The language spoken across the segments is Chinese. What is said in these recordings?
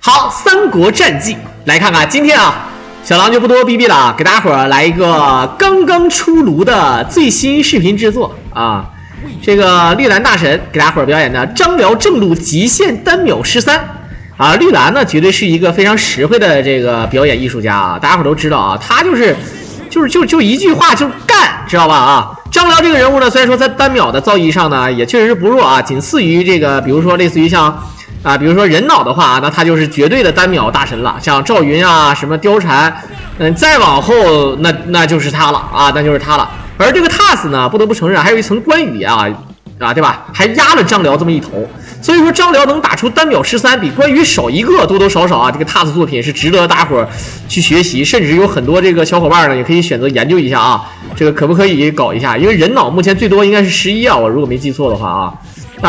好，三国战记来看看，今天啊，小狼就不多逼逼了啊，给大伙儿来一个刚刚出炉的最新视频制作啊。这个绿蓝大神给大伙儿表演的张辽正路极限单秒13啊，绿蓝呢绝对是一个非常实惠的这个表演艺术家啊，大家伙都知道啊，他就一句话就干，知道吧啊？张辽这个人物呢，虽然说在单秒的造诣上呢也确实是不弱啊，仅次于这个，比如说类似于像。比如说人脑的话，那他就是绝对的单秒大神了，像赵云啊，什么貂蝉，再往后那就是他了啊，那就是他了。而这个 TAS 呢，不得不承认还有一层关羽啊，对吧？还压了张辽这么一头，所以说张辽能打出单秒13，比关羽少一个，多多少少啊，这个 TAS 作品是值得大伙儿去学习，甚至有很多这个小伙伴呢，也可以选择研究一下啊，这个可不可以搞一下？因为人脑目前最多应该是11啊，我如果没记错的话啊。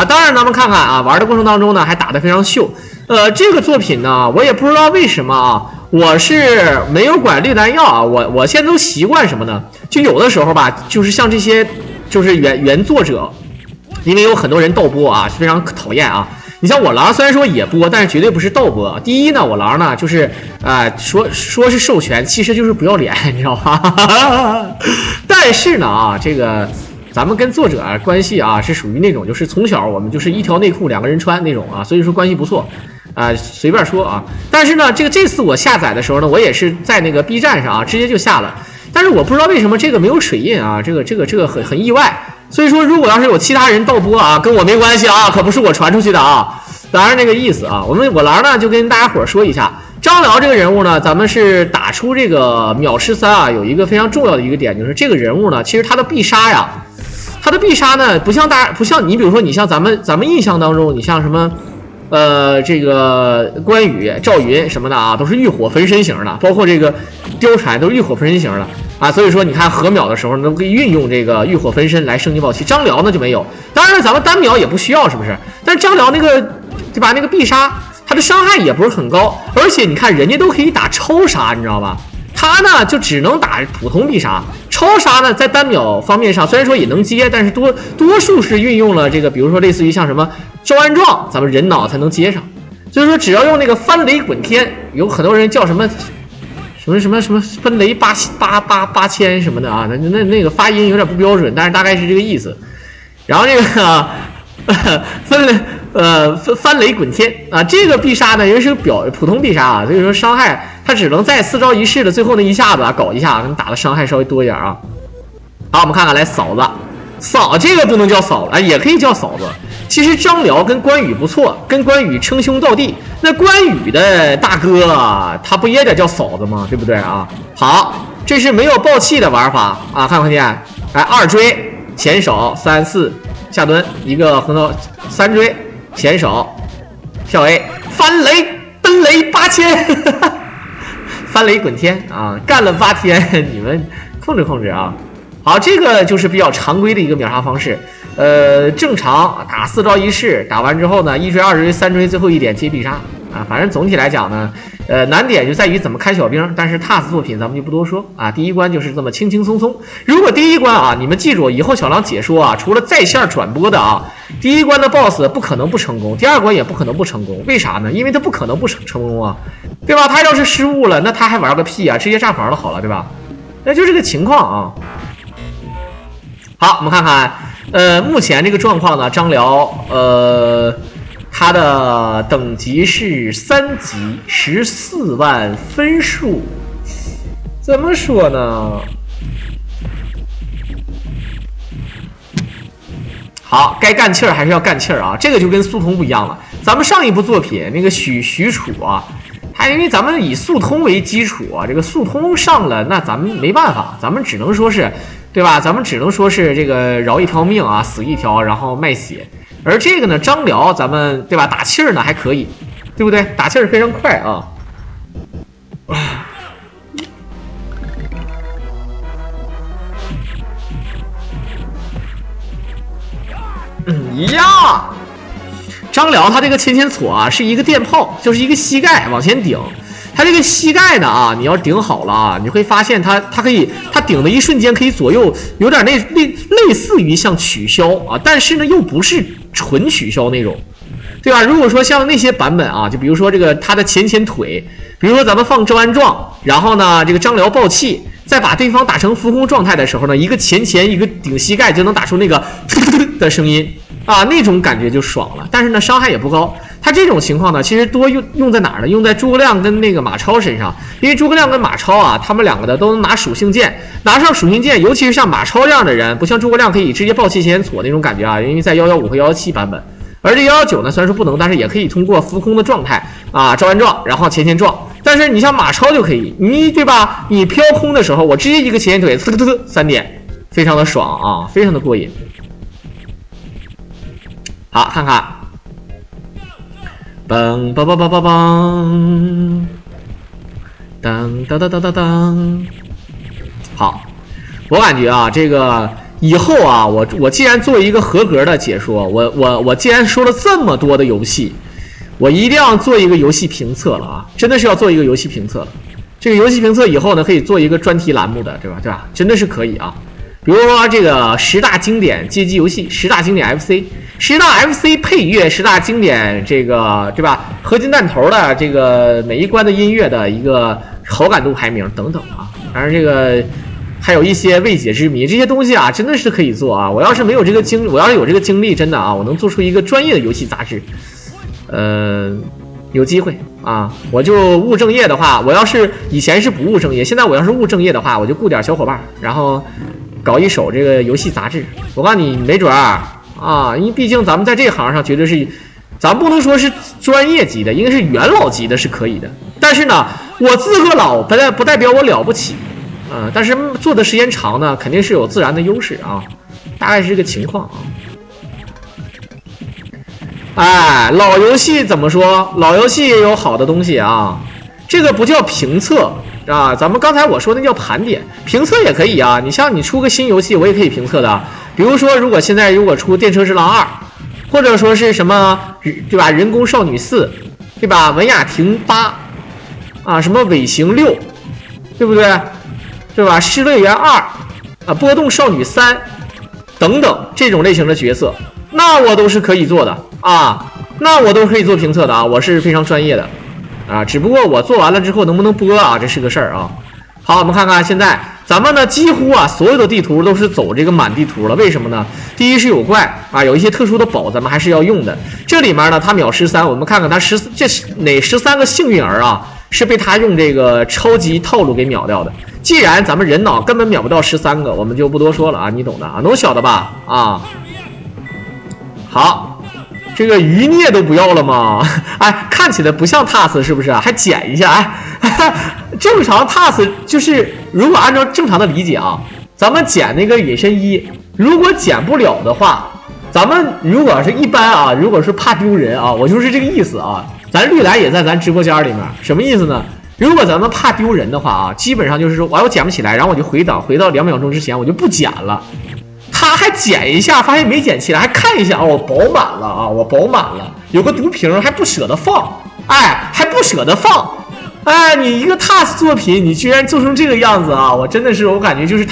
当然咱们看看啊，玩的过程当中呢，还打得非常秀。这个作品呢，我也不知道为什么啊，我是没有管绿蓝药啊，我现在都习惯什么呢？就有的时候吧，就是像这些，就是原作者，因为有很多人盗播啊，非常讨厌啊。你像我狼虽然说也播，但是绝对不是盗播。第一呢，我狼呢就是说是授权，其实就是不要脸，你知道吧？但是呢啊，这个。咱们跟作者关系啊是属于那种，就是从小我们就是一条内裤两个人穿那种啊，所以说关系不错随便说啊。但是呢，这次我下载的时候呢，我也是在那个 B 站上啊直接就下了，但是我不知道为什么这个没有水印啊，这个很意外。所以说，如果要是有其他人盗播啊，跟我没关系啊，可不是我传出去的啊。当然那个意思啊，我狼呢就跟大家伙说一下，张辽这个人物呢，咱们是打出这个秒13啊，有一个非常重要的一个点，就是这个人物呢，其实他的必杀呀。他的必杀呢，不像你，比如说你像咱们印象当中，你像什么，这个关羽、赵云什么的啊，都是浴火焚身型的，包括这个貂蝉都是浴火焚身型的啊。所以说你看合秒的时候都可以运用这个浴火焚身来升级暴气。张辽呢就没有，当然咱们单秒也不需要，是不是？但是张辽那个对吧？那个必杀，他的伤害也不是很高，而且你看人家都可以打超杀，你知道吧？他呢就只能打普通必杀，超杀呢在单秒方面上虽然说也能接，但是多数是运用了这个，比如说类似于像什么招安状，咱们人脑才能接上。所以说只要用那个翻雷滚天，有很多人叫什么分雷八千什么的啊，那个发音有点不标准，但是大概是这个意思。然后这个翻雷滚天啊，这个必杀呢因为是普通必杀啊，所以说伤害他只能在4招1式的最后那一下子搞一下，打的伤害稍微多一点啊。好，我们看看来嫂这个不能叫嫂子，也可以叫嫂子。其实张辽跟关羽不错，跟关羽称兄道弟，那关羽的大哥他不也得叫嫂子吗？对不对啊？好，这是没有爆气的玩法啊，看不看见？来2追前手3 4下蹲，一个横头3追前手跳 A 翻雷奔雷8000翻雷滚天啊，干了8天，你们控制啊。好，这个就是比较常规的一个秒杀方式。正常打4招1式，打完之后呢，1追2追3追，最后一点接必杀啊。反正总体来讲呢，难点就在于怎么开小兵。但是 TAS 作品咱们就不多说啊，第一关就是这么轻轻松松。如果第一关啊，你们记住，以后小狼解说啊，除了在线转播的啊，第一关的 BOSS 不可能不成功，第二关也不可能不成功。为啥呢？因为他不可能不成功啊，对吧？他要是失误了，那他还玩个屁啊，直接炸房了好了，对吧？那就这个情况啊。好，我们看看，目前这个状况呢，张辽，他的等级是3级，14万分数，怎么说呢？好，该干气儿还是要干气儿啊，这个就跟速通不一样了。咱们上一部作品那个许褚啊，他因为咱们以速通为基础啊，这个速通上了，那咱们没办法，咱们只能说是。对吧？咱们只能说是这个饶一条命啊，死一条，然后卖血。而这个呢，张辽咱们对吧？打气儿呢还可以，对不对？打气儿非常快啊。呀，张辽他这个前挫啊，是一个电炮，就是一个膝盖往前顶。他这个膝盖呢啊，你要顶好了啊，你会发现他可以，他顶的一瞬间可以左右，有点类似于像取消啊，但是呢又不是纯取消那种，对吧？如果说像那些版本啊，就比如说这个他的前腿，比如说咱们放周安壮，然后呢这个张辽爆气，再把对方打成浮空状态的时候呢，一个前一个顶膝盖就能打出那个的声音啊，那种感觉就爽了。但是呢伤害也不高。他这种情况呢，其实多用在哪儿呢？用在诸葛亮跟那个马超身上，因为诸葛亮跟马超啊，他们两个的都能拿属性剑，拿上属性剑，尤其是像马超这样的人，不像诸葛亮可以直接爆气前锁那种感觉啊，因为在115和117版本。而这119呢，虽然说不能，但是也可以通过浮空的状态啊，招安撞，然后前撞。但是你像马超就可以，你对吧？你飘空的时候，我直接一个前腿，3点，非常的爽啊，非常的过瘾。好，看看，嘣嘣嘣嘣嘣嘣，当当当当当当。好，我感觉啊，这个。以后啊，我既然做一个合格的解说，我既然说了这么多的游戏，我一定要做一个游戏评测了啊！真的是要做一个游戏评测了。这个游戏评测以后呢，可以做一个专题栏目的，对吧？真的是可以啊。比如说这个10大经典街机游戏，10大经典 FC，10大 FC 配乐，10大经典这个对吧？合金弹头的这个每一关的音乐的一个好感度排名等等啊。当然这个。还有一些未解之谜，这些东西啊，真的是可以做啊！我要是有这个经历，真的啊，我能做出一个专业的游戏杂志。有机会啊，我就务正业的话，我要是以前是不务正业，现在我要是务正业的话，我就雇点小伙伴，然后搞一手这个游戏杂志。我告诉你，没准啊，因为毕竟咱们在这行上绝对是，咱不能说是专业级的，应该是元老级的，是可以的。但是呢，我自个老不代表我了不起。但是做的时间长呢，肯定是有自然的优势啊，大概是这个情况啊。老游戏怎么说？老游戏也有好的东西啊，这个不叫评测啊，咱们刚才我说那叫盘点，评测也可以啊。你像你出个新游戏，我也可以评测的。比如说，现在如果出《电车之狼2》，或者说是什么对吧？人工少女4，对吧？文雅婷8啊，什么尾行6，对不对？对吧？失乐园2啊，波动少女3等等这种类型的角色，那我都是可以做的啊，那我都可以做评测的啊，我是非常专业的啊，只不过我做完了之后能不能播啊，这是个事儿啊。好，我们看看现在咱们呢几乎啊所有的地图都是走这个满地图了，为什么呢？第一是有怪啊，有一些特殊的宝咱们还是要用的。这里面呢他秒13，我们看看他这是哪13个幸运儿啊，是被他用这个超级套路给秒掉的。既然咱们人脑根本秒不到13个，我们就不多说了啊，你懂的啊，能晓得吧？啊，好，这个余孽都不要了吗？哎，看起来不像 TAS 是不是啊？还减一下，哎，正常 TAS 就是如果按照正常的理解啊，咱们减那个隐身1，如果减不了的话，咱们如果是一般啊，如果是怕丢人啊，我就是这个意思啊。咱绿蓝也在咱直播间里面，什么意思呢？如果咱们怕丢人的话啊，基本上就是说，我捡不起来，然后我就回档，回到2秒钟之前，我就不捡了。他还捡一下，发现没捡起来，还看一下，我饱满了啊，我饱满了，有个毒瓶还不舍得放，哎，还不舍得放，哎，你一个 TAS 作品，你居然做成这个样子啊！我真的是，我感觉就是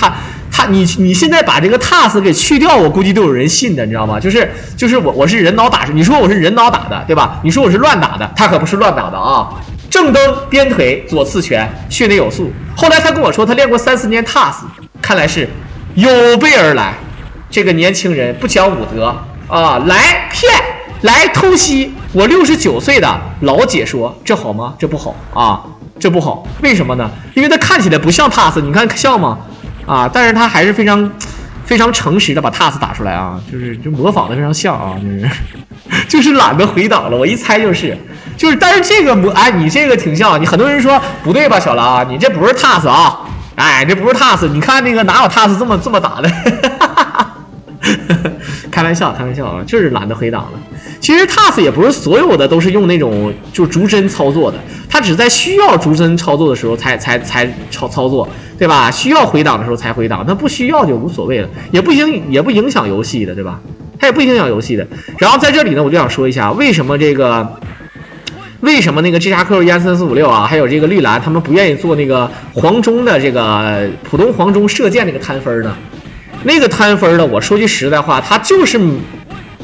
你现在把这个 TAS 给去掉，我估计都有人信的，你知道吗？就是我是人脑打，你说我是人脑打的，对吧？你说我是乱打的，他可不是乱打的啊。正蹬鞭腿左刺拳，训练有素。后来他跟我说，他练过3-4年 TAS， 看来是有备而来。这个年轻人不讲武德啊，来骗，来偷袭我69岁的老解说，这好吗？这不好啊，这不好。为什么呢？因为他看起来不像 TAS， 你看像吗？啊，但是他还是非常诚实的把 TAS 打出来啊，就模仿的非常像啊，就是懒得回档了，我一猜就是，但是这个你这个挺像，你很多人说不对吧，小狼，你这不是 TAS 啊，哎，这不是 TAS， 你看那个哪有 TAS 这么打的？开玩笑啊，就是懒得回档了。其实 TAS 也不是所有的都是用那种就逐帧操作的，它只在需要逐帧操作的时候才操作，对吧？需要回档的时候才回档，那不需要就无所谓了，也不影响游戏的，对吧？它也不影响游戏的。然后在这里呢，我就想说一下，为什么那个 G-SHARK-13456啊，还有这个绿蓝他们不愿意做那个黄忠的这个普通黄忠射箭那个摊分呢？那个摊分呢，我说句实在话，它就是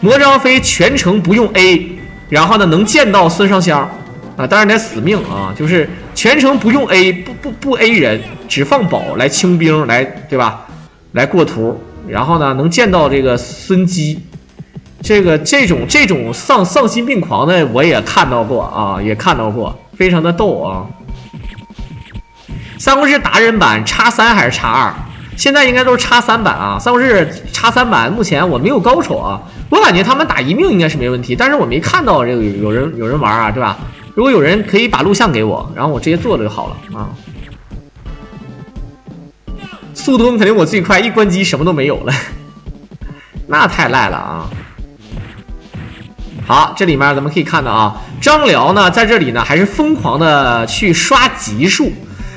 魔张飞全程不用 A， 然后呢能见到孙尚香啊，当然得死命啊，就是全程不用 A， 不 A 人，只放宝来清兵来，对吧？来过图，然后呢能见到这个孙基。这种丧心病狂的我也看到过啊，也看到过，非常的逗啊。三国志达人版X3还是X2？现在应该都是X3版啊。三国志X3版目前我没有高手啊，我感觉他们打一命应该是没问题，但是我没看到这个有人玩啊，对吧？如果有人可以把录像给我，然后我直接做了就好了啊。速通肯定我最快，一关机什么都没有了，那太赖了啊。好，这里面咱们可以看到啊，张辽呢在这里呢还是疯狂的去刷级数。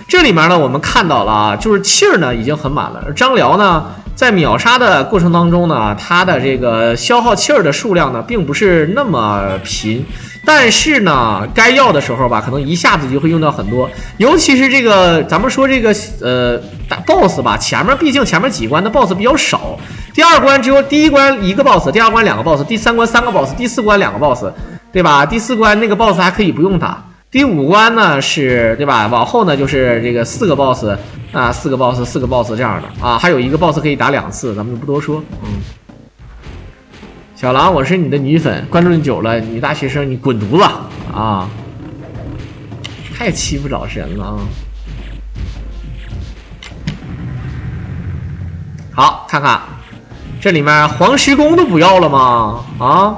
这里面呢我们看到了啊，就是气儿呢已经很满了。张辽呢在秒杀的过程当中呢，他的这个消耗气儿的数量呢并不是那么频，但是呢该要的时候吧，可能一下子就会用到很多。尤其是这个咱们说这个打 BOSS 吧，毕竟前面几关的 BOSS 比较少。第二关只有第一关一个 BOSS， 第二关两个 BOSS， 第三关三个 BOSS， 第四关两个 BOSS， 对吧？第四关那个 BOSS 还可以不用打。第五关呢是，对吧？往后呢就是这个4个 BOSS 啊，4个 BOSS 这样的啊，还有一个 BOSS 可以打2次，咱们就不多说。小狼，我是你的女粉，关注你久了，女大学生，你滚犊子啊！太欺负老神了啊！好，看看这里面黄石公都不要了吗？啊，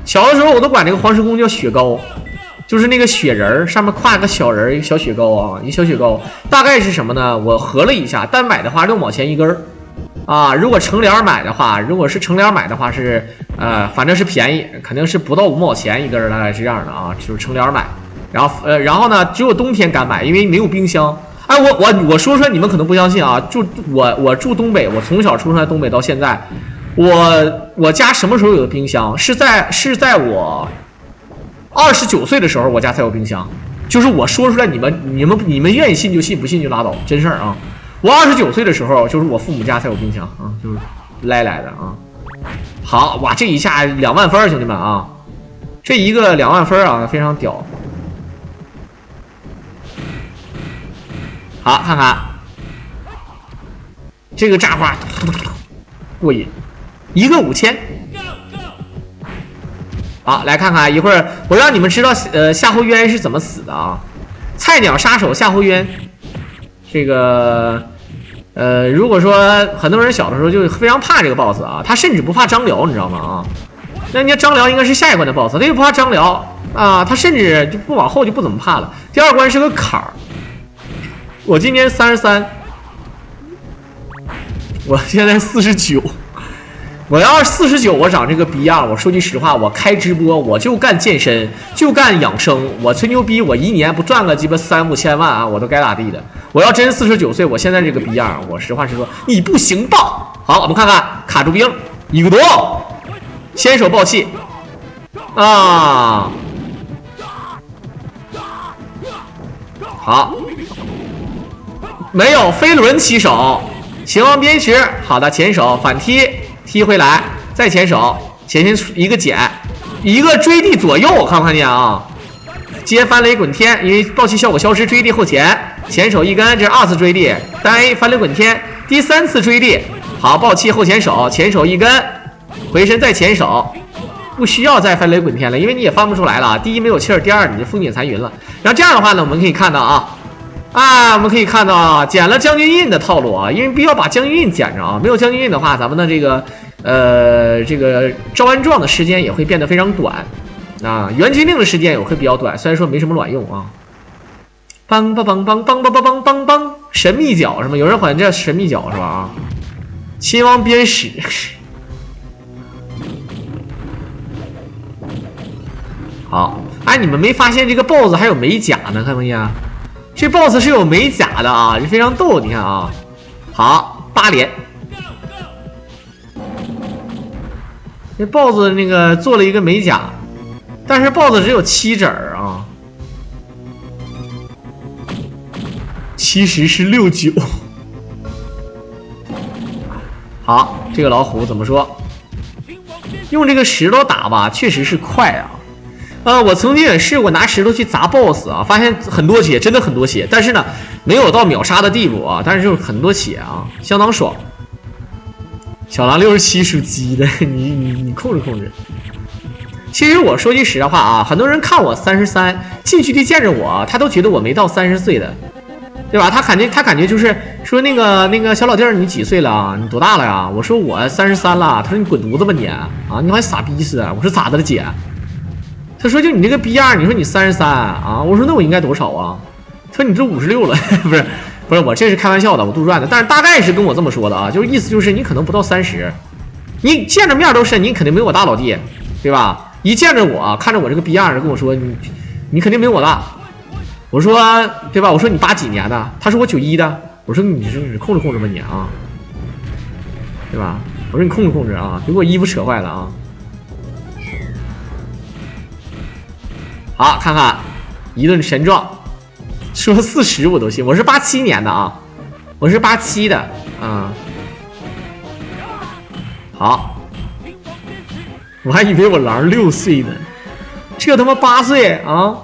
小的时候我都管这个黄石公叫雪糕。就是那个雪人上面挎个小人，一个小雪糕啊，一个小雪糕，大概是什么呢？我核了一下，单买的话6毛钱一根啊。如果成联买的话，是反正是便宜，肯定是不到5毛钱一根，大概是这样的啊，就是成联买。然后呢，只有冬天敢买，因为没有冰箱。哎，我说出来你们可能不相信啊，我住东北，我从小出生在东北到现在，我家什么时候有的冰箱？是在我29岁的时候，我家才有冰箱。就是我说出来，你们愿意信就信，不信就拉倒，真事儿啊！我29岁的时候，就是我父母家才有冰箱啊，就是来的啊。好哇，这一下2万分，兄弟们啊，这一个2万分啊，非常屌。好，看看这个炸花，过瘾，一个5000。好，来看看一会儿，我让你们知道夏侯渊是怎么死的啊！菜鸟杀手夏侯渊，这个如果说很多人小的时候就非常怕这个 BOSS 啊，他甚至不怕张辽，你知道吗？啊，那人家张辽应该是下一关的 BOSS， 他就不怕张辽啊，他甚至就不往后就不怎么怕了。第2关是个坎儿，我今年33，我现在49。我要是49，我长这个逼样，我说句实话，我开直播我就干健身，就干养生，我吹牛逼，我1年不赚个鸡巴3、5千万啊，我都该咋地的。我要真49岁，我现在这个逼样，我实话实说，你不行吧？好，我们看看卡住兵一个多，先手爆气啊！好，没有飞轮起手，秦王鞭石，好的前手反踢。踢回来，再前手，前一个减，一个追地左右，看不看见啊？接翻雷滚天，因为暴气效果消失，追地后前，前手一根，这是2次追地，单 A 翻雷滚天，第3次追地，好，暴气后前手，前手一根，回身再前手，不需要再翻雷滚天了，因为你也翻不出来了，第一没有气儿，第2你就风卷残云了。然后这样的话呢，我们可以看到我们可以看到啊，捡了将军印的套路啊，因为必须要把将军印捡着啊，没有将军印的话，咱们的这个招安状的时间也会变得非常短啊，援军令的时间也会比较短，虽然说没什么卵用啊。梆梆梆梆梆梆梆梆梆梆，神秘角是吗？有人管这叫神秘角是吧？啊，秦王鞭矢。好，哎，你们没发现这个 BOSS 还有美甲呢？看没见？这 BOSS 是有美甲的啊，这非常逗，你看啊。好，8连。这 BOSS 那个做了一个美甲，但是 BOSS 只有7指啊，其实是69。好，这个老虎怎么说？用这个石头打吧，确实是快啊。我曾经也试过拿石头去砸 BOSS 啊，发现很多血，真的很多血，但是呢，没有到秒杀的地步啊，但是就是很多血啊，相当爽。小狼67属鸡的，你控制控制。其实我说句实话啊，很多人看我33，近距离见着我，他都觉得我没到30岁的，对吧？他感觉就是说那个小老弟儿，你几岁了啊？你多大了呀？我说我33了。他说你滚犊子吧你啊！你好像傻逼似的。我说咋的了姐？他说就你这个逼样，你说你33啊？我说那我应该多少啊？他说你这56了，不是我这是开玩笑的，我杜撰的，但是大概是跟我这么说的啊，就是意思就是你可能不到30，你见着面都是你肯定没我大老弟，对吧？一见着我看着我这个逼样跟我说你肯定没我大，我说对吧？我说你80几年的，他说我91的，我说你控制控制吧你啊，对吧？我说你控制控制啊，别给我衣服扯坏了啊。好，看看一顿神撞，说40我都信，我是87年的啊，我是87的啊。好，我还以为我狼6岁呢，这他妈8岁啊！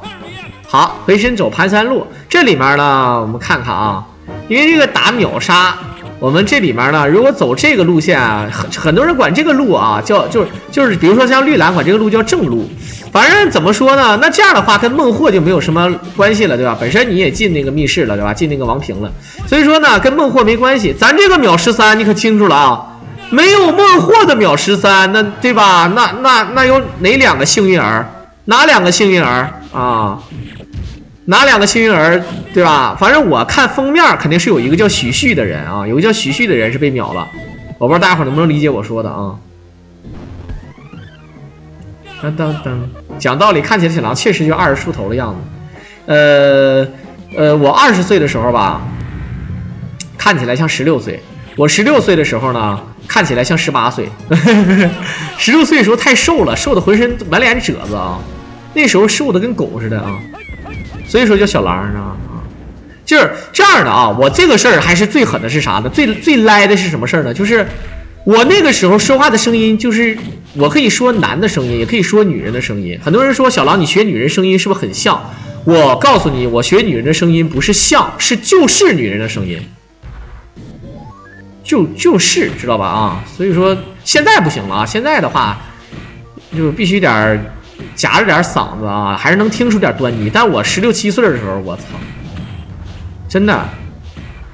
好，回身走盘山路，这里面呢，我们看看啊，因为这个打秒杀，我们这里面呢，如果走这个路线啊，很多人管这个路啊就是比如说像绿蓝管这个路叫正路。反正怎么说呢？那这样的话跟孟获就没有什么关系了，对吧？本身你也进那个密室了，对吧？进那个王屏了，所以说呢，跟孟获没关系。咱这个秒13，你可清楚了啊？没有孟获的秒13，那对吧？那有哪2个幸运儿？哪2个幸运儿啊？哪2个幸运儿？对吧？反正我看封面肯定是有一个叫许旭的人啊，有个叫许旭的人是被秒了。我不知道大家伙能不能理解我说的啊？噔噔噔，讲道理，看起来小狼确实就20出头的样子。我20岁的时候吧，看起来像16岁；我16岁的时候呢，看起来像18岁。16岁的时候太瘦了，瘦的浑身满脸褶子啊，那时候瘦的跟狗似的啊，所以说叫小狼啊。就是这样的啊，我这个事儿还是最狠的是啥呢？最赖的是什么事儿呢？就是我那个时候说话的声音，就是我可以说男的声音，也可以说女人的声音。很多人说小狼你学女人声音是不是很像？我告诉你，我学女人的声音不是像，是就是女人的声音，就是知道吧啊？所以说现在不行了啊，现在的话就必须点夹着点嗓子啊，还是能听出点端倪。但我16、17岁的时候，我操，真的。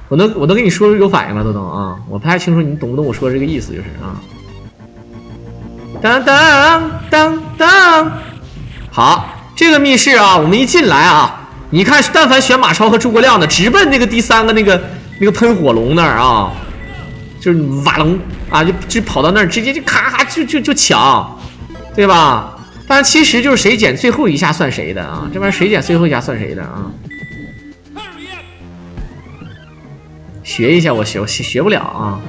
我都跟你说有反应了，都能啊！我不太清楚你懂不懂我说这个意思，就是啊。当当当当，好，这个密室啊，我们一进来啊，你看，但凡选马超和诸葛亮的，直奔那个第3个那个喷火龙那儿啊，就是瓦龙啊，就跑到那儿，直接就咔咔就抢，对吧？但其实就是谁捡最后一下算谁的啊，这玩意儿谁捡最后一下算谁的啊？学一下，我学不了啊！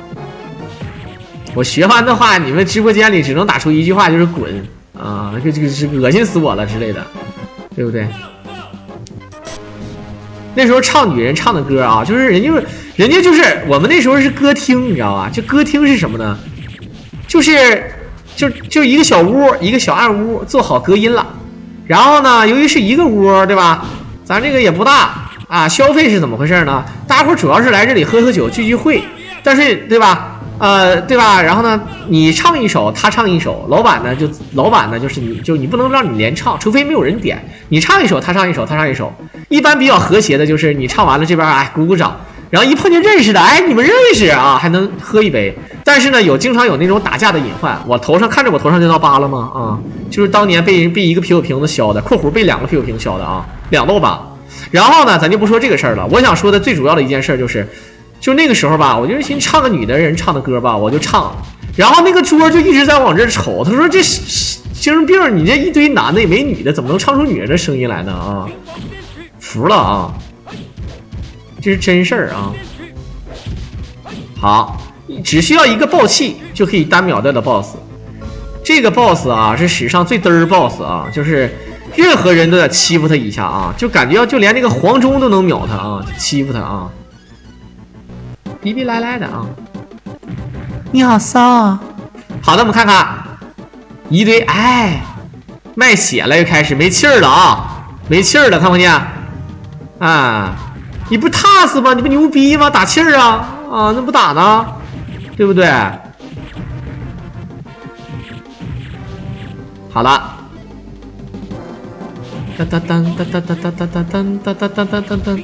我学完的话，你们直播间里只能打出一句话，就是滚啊！这是恶心死我了之类的，对不对？那时候唱女人唱的歌啊，就是人家就是我们那时候是歌厅，你知道吧？就歌厅是什么呢？就一个小屋，一个小暗屋，做好隔音了。然后呢，由于是一个屋，对吧？咱这个也不大。啊，消费是怎么回事呢？大家伙主要是来这里喝酒聚会，但是对吧？对吧？然后呢，你唱一首，他唱一首，老板呢就是你不能让你连唱，除非没有人点，你唱一首，他唱一首，他唱一首。一般比较和谐的就是你唱完了这边哎鼓鼓掌，然后一碰见认识的，哎你们认识啊，还能喝一杯。但是呢，经常有那种打架的隐患。我头上看着我头上那道疤了吗？啊，就是当年被一个啤酒瓶子削的，括弧被2个啤酒瓶削的啊，2道疤。然后呢，咱就不说这个事儿了。我想说的最主要的一件事就是，就那个时候吧，我就寻唱个女的人唱的歌吧，我就唱。然后那个桌就一直在往这瞅，他说这精神病，你这一堆男的也没女的，怎么能唱出女人的声音来呢？啊，服了啊！这是真事儿啊。好，只需要一个爆气就可以单秒掉的 BOSS。这个 BOSS 啊，是史上最嘚儿 BOSS 啊，就是。任何人都得欺负他一下啊，就感觉就连那个黄忠都能秒他啊，欺负他啊，逼赖赖的啊。你好骚啊！好的，我们看看一堆，哎，卖血了，又开始没气儿了啊，没气儿了，看不见？啊，你不踏死吗？你不牛逼吗？打气儿啊，啊，那不打呢，对不对？好了，噔噔噔噔噔噔噔噔噔噔噔噔噔噔，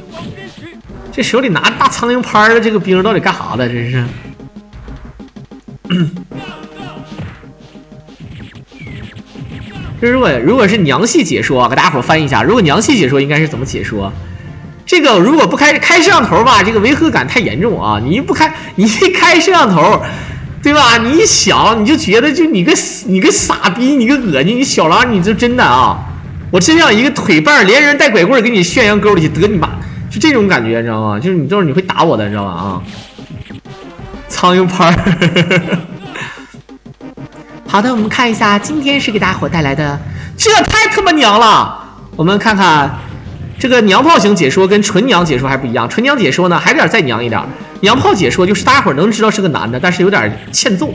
这手里拿着大苍蝇拍的这个兵到底干啥的？真是。这如果是娘系解说，给大家伙翻译一下，如果娘系解说应该是怎么解说？这个如果不开摄像头吧，这个违和感太严重啊！你一开摄像头，对吧？你一想你就觉得就你个傻逼，你个恶心，你小狼，你就真的啊！我真像一个腿绊连人带拐棍给你炫羊沟里去，得你妈！就这种感觉，你知道吗？就是你到时候你会打我的，你知道吧？啊！苍蝇拍。好的，我们看一下，今天是给大伙带来的，这太他妈娘了！我们看看这个娘炮型解说跟纯娘解说还不一样，纯娘解说呢还有点再娘一点，娘炮解说就是大家伙能知道是个男的，但是有点欠揍，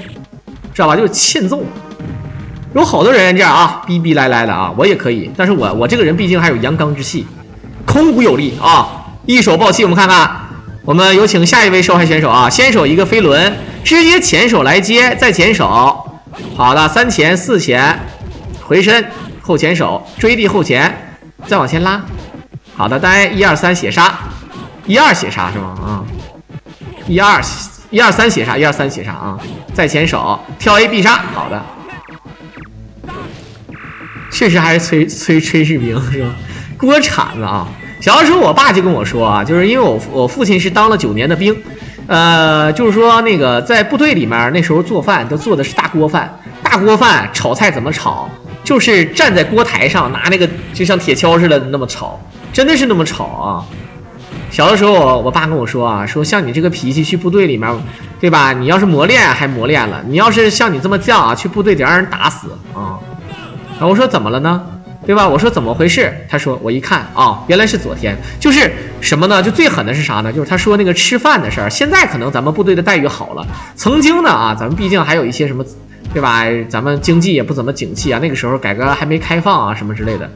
知道吧？就是欠揍。有好多人这样啊，逼逼赖赖的啊，我也可以，但是我这个人毕竟还有阳刚之气，空骨有力啊，一手爆气。我们看看，我们有请下一位受害选手啊，先手一个飞轮，直接前手来接，再前手。好的，3前4前，回身后前手，追地后前，再往前拉。好的，单 1 2 3血杀，1 2血杀是吗？啊，1 2 3血杀，1 2 3血杀啊！再前手跳 A 必杀，好的，确实还是炊事兵是吧？锅铲子啊！小的时候我爸就跟我说啊，就是因为我父亲是当了9年的兵。就是说那个在部队里面那时候做饭都做的是大锅饭，大锅饭炒菜怎么炒？就是站在锅台上拿那个就像铁锹似的那么炒，真的是那么炒啊！小的时候我爸跟我说啊，说像你这个脾气去部队里面，对吧？你要是磨练还磨练了，你要是像你这么犟啊，去部队得让人打死啊！然后我说怎么了呢？对吧？我说怎么回事？他说我一看啊，原来是昨天，就是什么呢？就最狠的是啥呢？就是他说那个吃饭的事儿。现在可能咱们部队的待遇好了，曾经呢啊，咱们毕竟还有一些什么，对吧？咱们经济也不怎么景气啊，那个时候改革还没开放啊，什么之类的。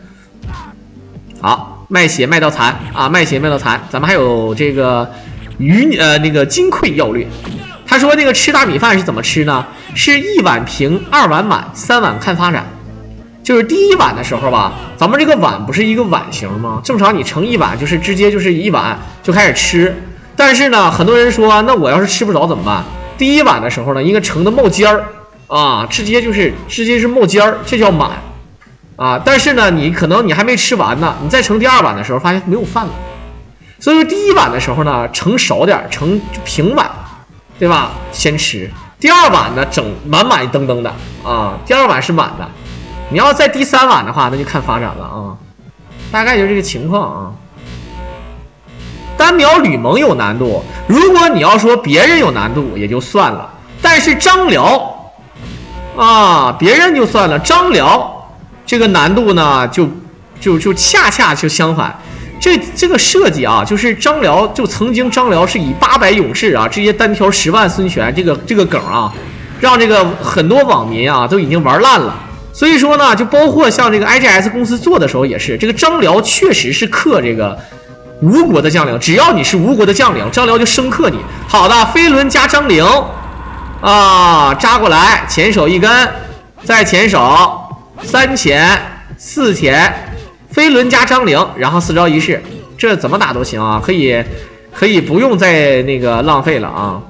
好，卖血卖到残啊，卖血卖到残。咱们还有这个那个金匮要略。他说那个吃大米饭是怎么吃呢？是1碗平，2碗满，3碗看发展。就是第1碗的时候吧，咱们这个碗不是一个碗形吗？正常你盛1碗就是直接就是1碗就开始吃。但是呢，很多人说，那我要是吃不着怎么办？第1碗的时候呢，应该盛的冒尖儿啊，直接是冒尖儿，这叫满啊。但是呢，你可能你还没吃完呢，你再盛第2碗的时候发现没有饭了。所以说第1碗的时候呢，盛少点，盛平碗，对吧？先吃。第2碗呢，整满登登的啊，第2碗是满的。你要在第3碗的话，那就看发展了啊，大概就是这个情况啊。单瞄吕蒙有难度，如果你要说别人有难度也就算了，但是张辽啊，别人就算了，张辽这个难度呢，就恰恰就相反。这个设计啊，就是张辽就曾经张辽是以800勇士啊，直接单挑10万孙权这个梗啊，让这个很多网民啊都已经玩烂了。所以说呢，就包括像这个 IGS 公司做的时候也是，这个张辽确实是克这个吴国的将领，只要你是吴国的将领，张辽就生克你。好的，飞轮加张陵啊，扎过来，前手一根，再前手3前4前，飞轮加张陵，然后4招1式，这怎么打都行啊，可以不用再那个浪费了啊。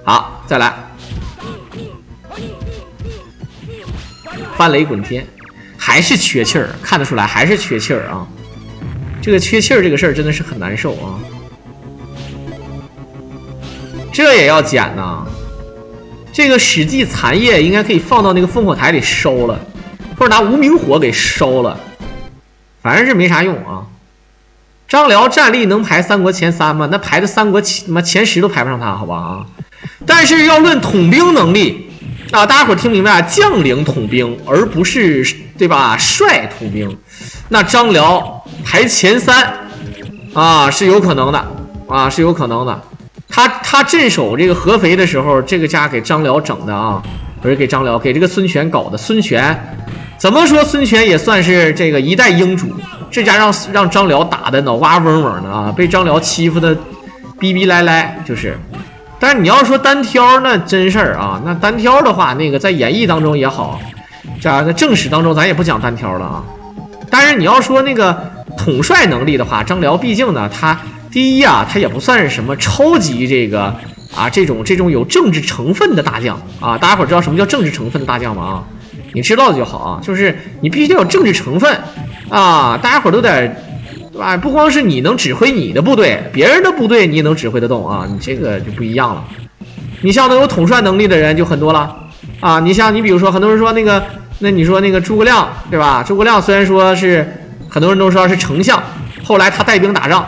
好，再来。翻雷滚天，还是缺气儿，看得出来还是缺气儿啊！这个缺气儿这个事儿真的是很难受啊！这也要剪呐！这个史记残页应该可以放到那个烽火台里烧了，或者拿无名火给烧了，反正是没啥用啊！张辽战力能排三国前3吗？那排的三国前10都排不上他，好吧啊！但是要论统兵能力。啊，大家伙听明白啊？将领统兵，而不是对吧？帅统兵，那张辽排前3啊，是有可能的啊，是有可能的。他镇守这个合肥的时候，这个家给张辽整的啊，不是给张辽，给这个孙权搞的。孙权怎么说？孙权也算是这个一代英主，这家让张辽打的脑瓜嗡嗡的啊，被张辽欺负的逼逼赖赖，就是。但是你要说单挑，那真事儿啊，那单挑的话，那个在演义当中也好，在正史当中咱也不讲单挑了啊。但是你要说那个统帅能力的话，张辽毕竟呢，他第一啊，他也不算是什么超级这个啊这种有政治成分的大将啊。大家伙知道什么叫政治成分的大将吗？啊，你知道的就好啊，就是你必须得有政治成分啊。大家伙都得对吧？不光是你能指挥你的部队，别人的部队你也能指挥得动啊。你这个就不一样了。你像能有统帅能力的人就很多了啊。你像你比如说很多人说那你说那个诸葛亮对吧？诸葛亮虽然说是很多人都说是丞相，后来他带兵打仗。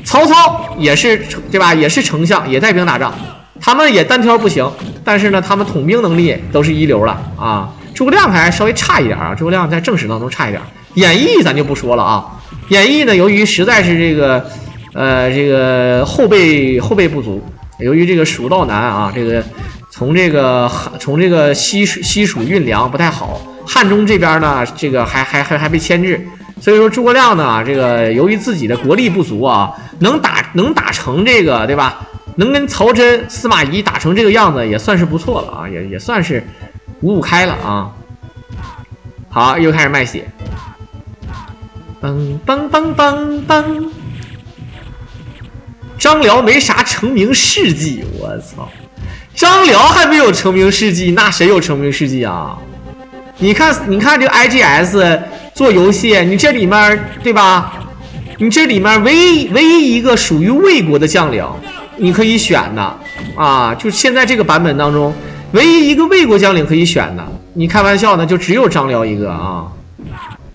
曹操也是对吧？也是丞相，也带兵打仗，他们也单挑不行，但是呢，他们统兵能力都是一流了啊。诸葛亮还稍微差一点啊，诸葛亮在正史当中差一点。演义咱就不说了啊，演义呢，由于实在是这个后备不足，由于这个蜀道难啊，这个从这个西蜀运粮不太好，汉中这边呢，这个还被牵制。所以说诸葛亮呢，这个由于自己的国力不足啊，能打成这个对吧？能跟曹真、司马懿打成这个样子，也算是不错了啊，也算是五五开了啊。好，又开始卖血，梆。张辽没啥成名事迹，我操！张辽还没有成名事迹，那谁有成名事迹啊？你看这个 IGS 做游戏，你这里面对吧？你这里面唯一一个属于魏国的将领，你可以选的啊，就现在这个版本当中，唯一一个魏国将领可以选的，你开玩笑呢，就只有张辽一个啊，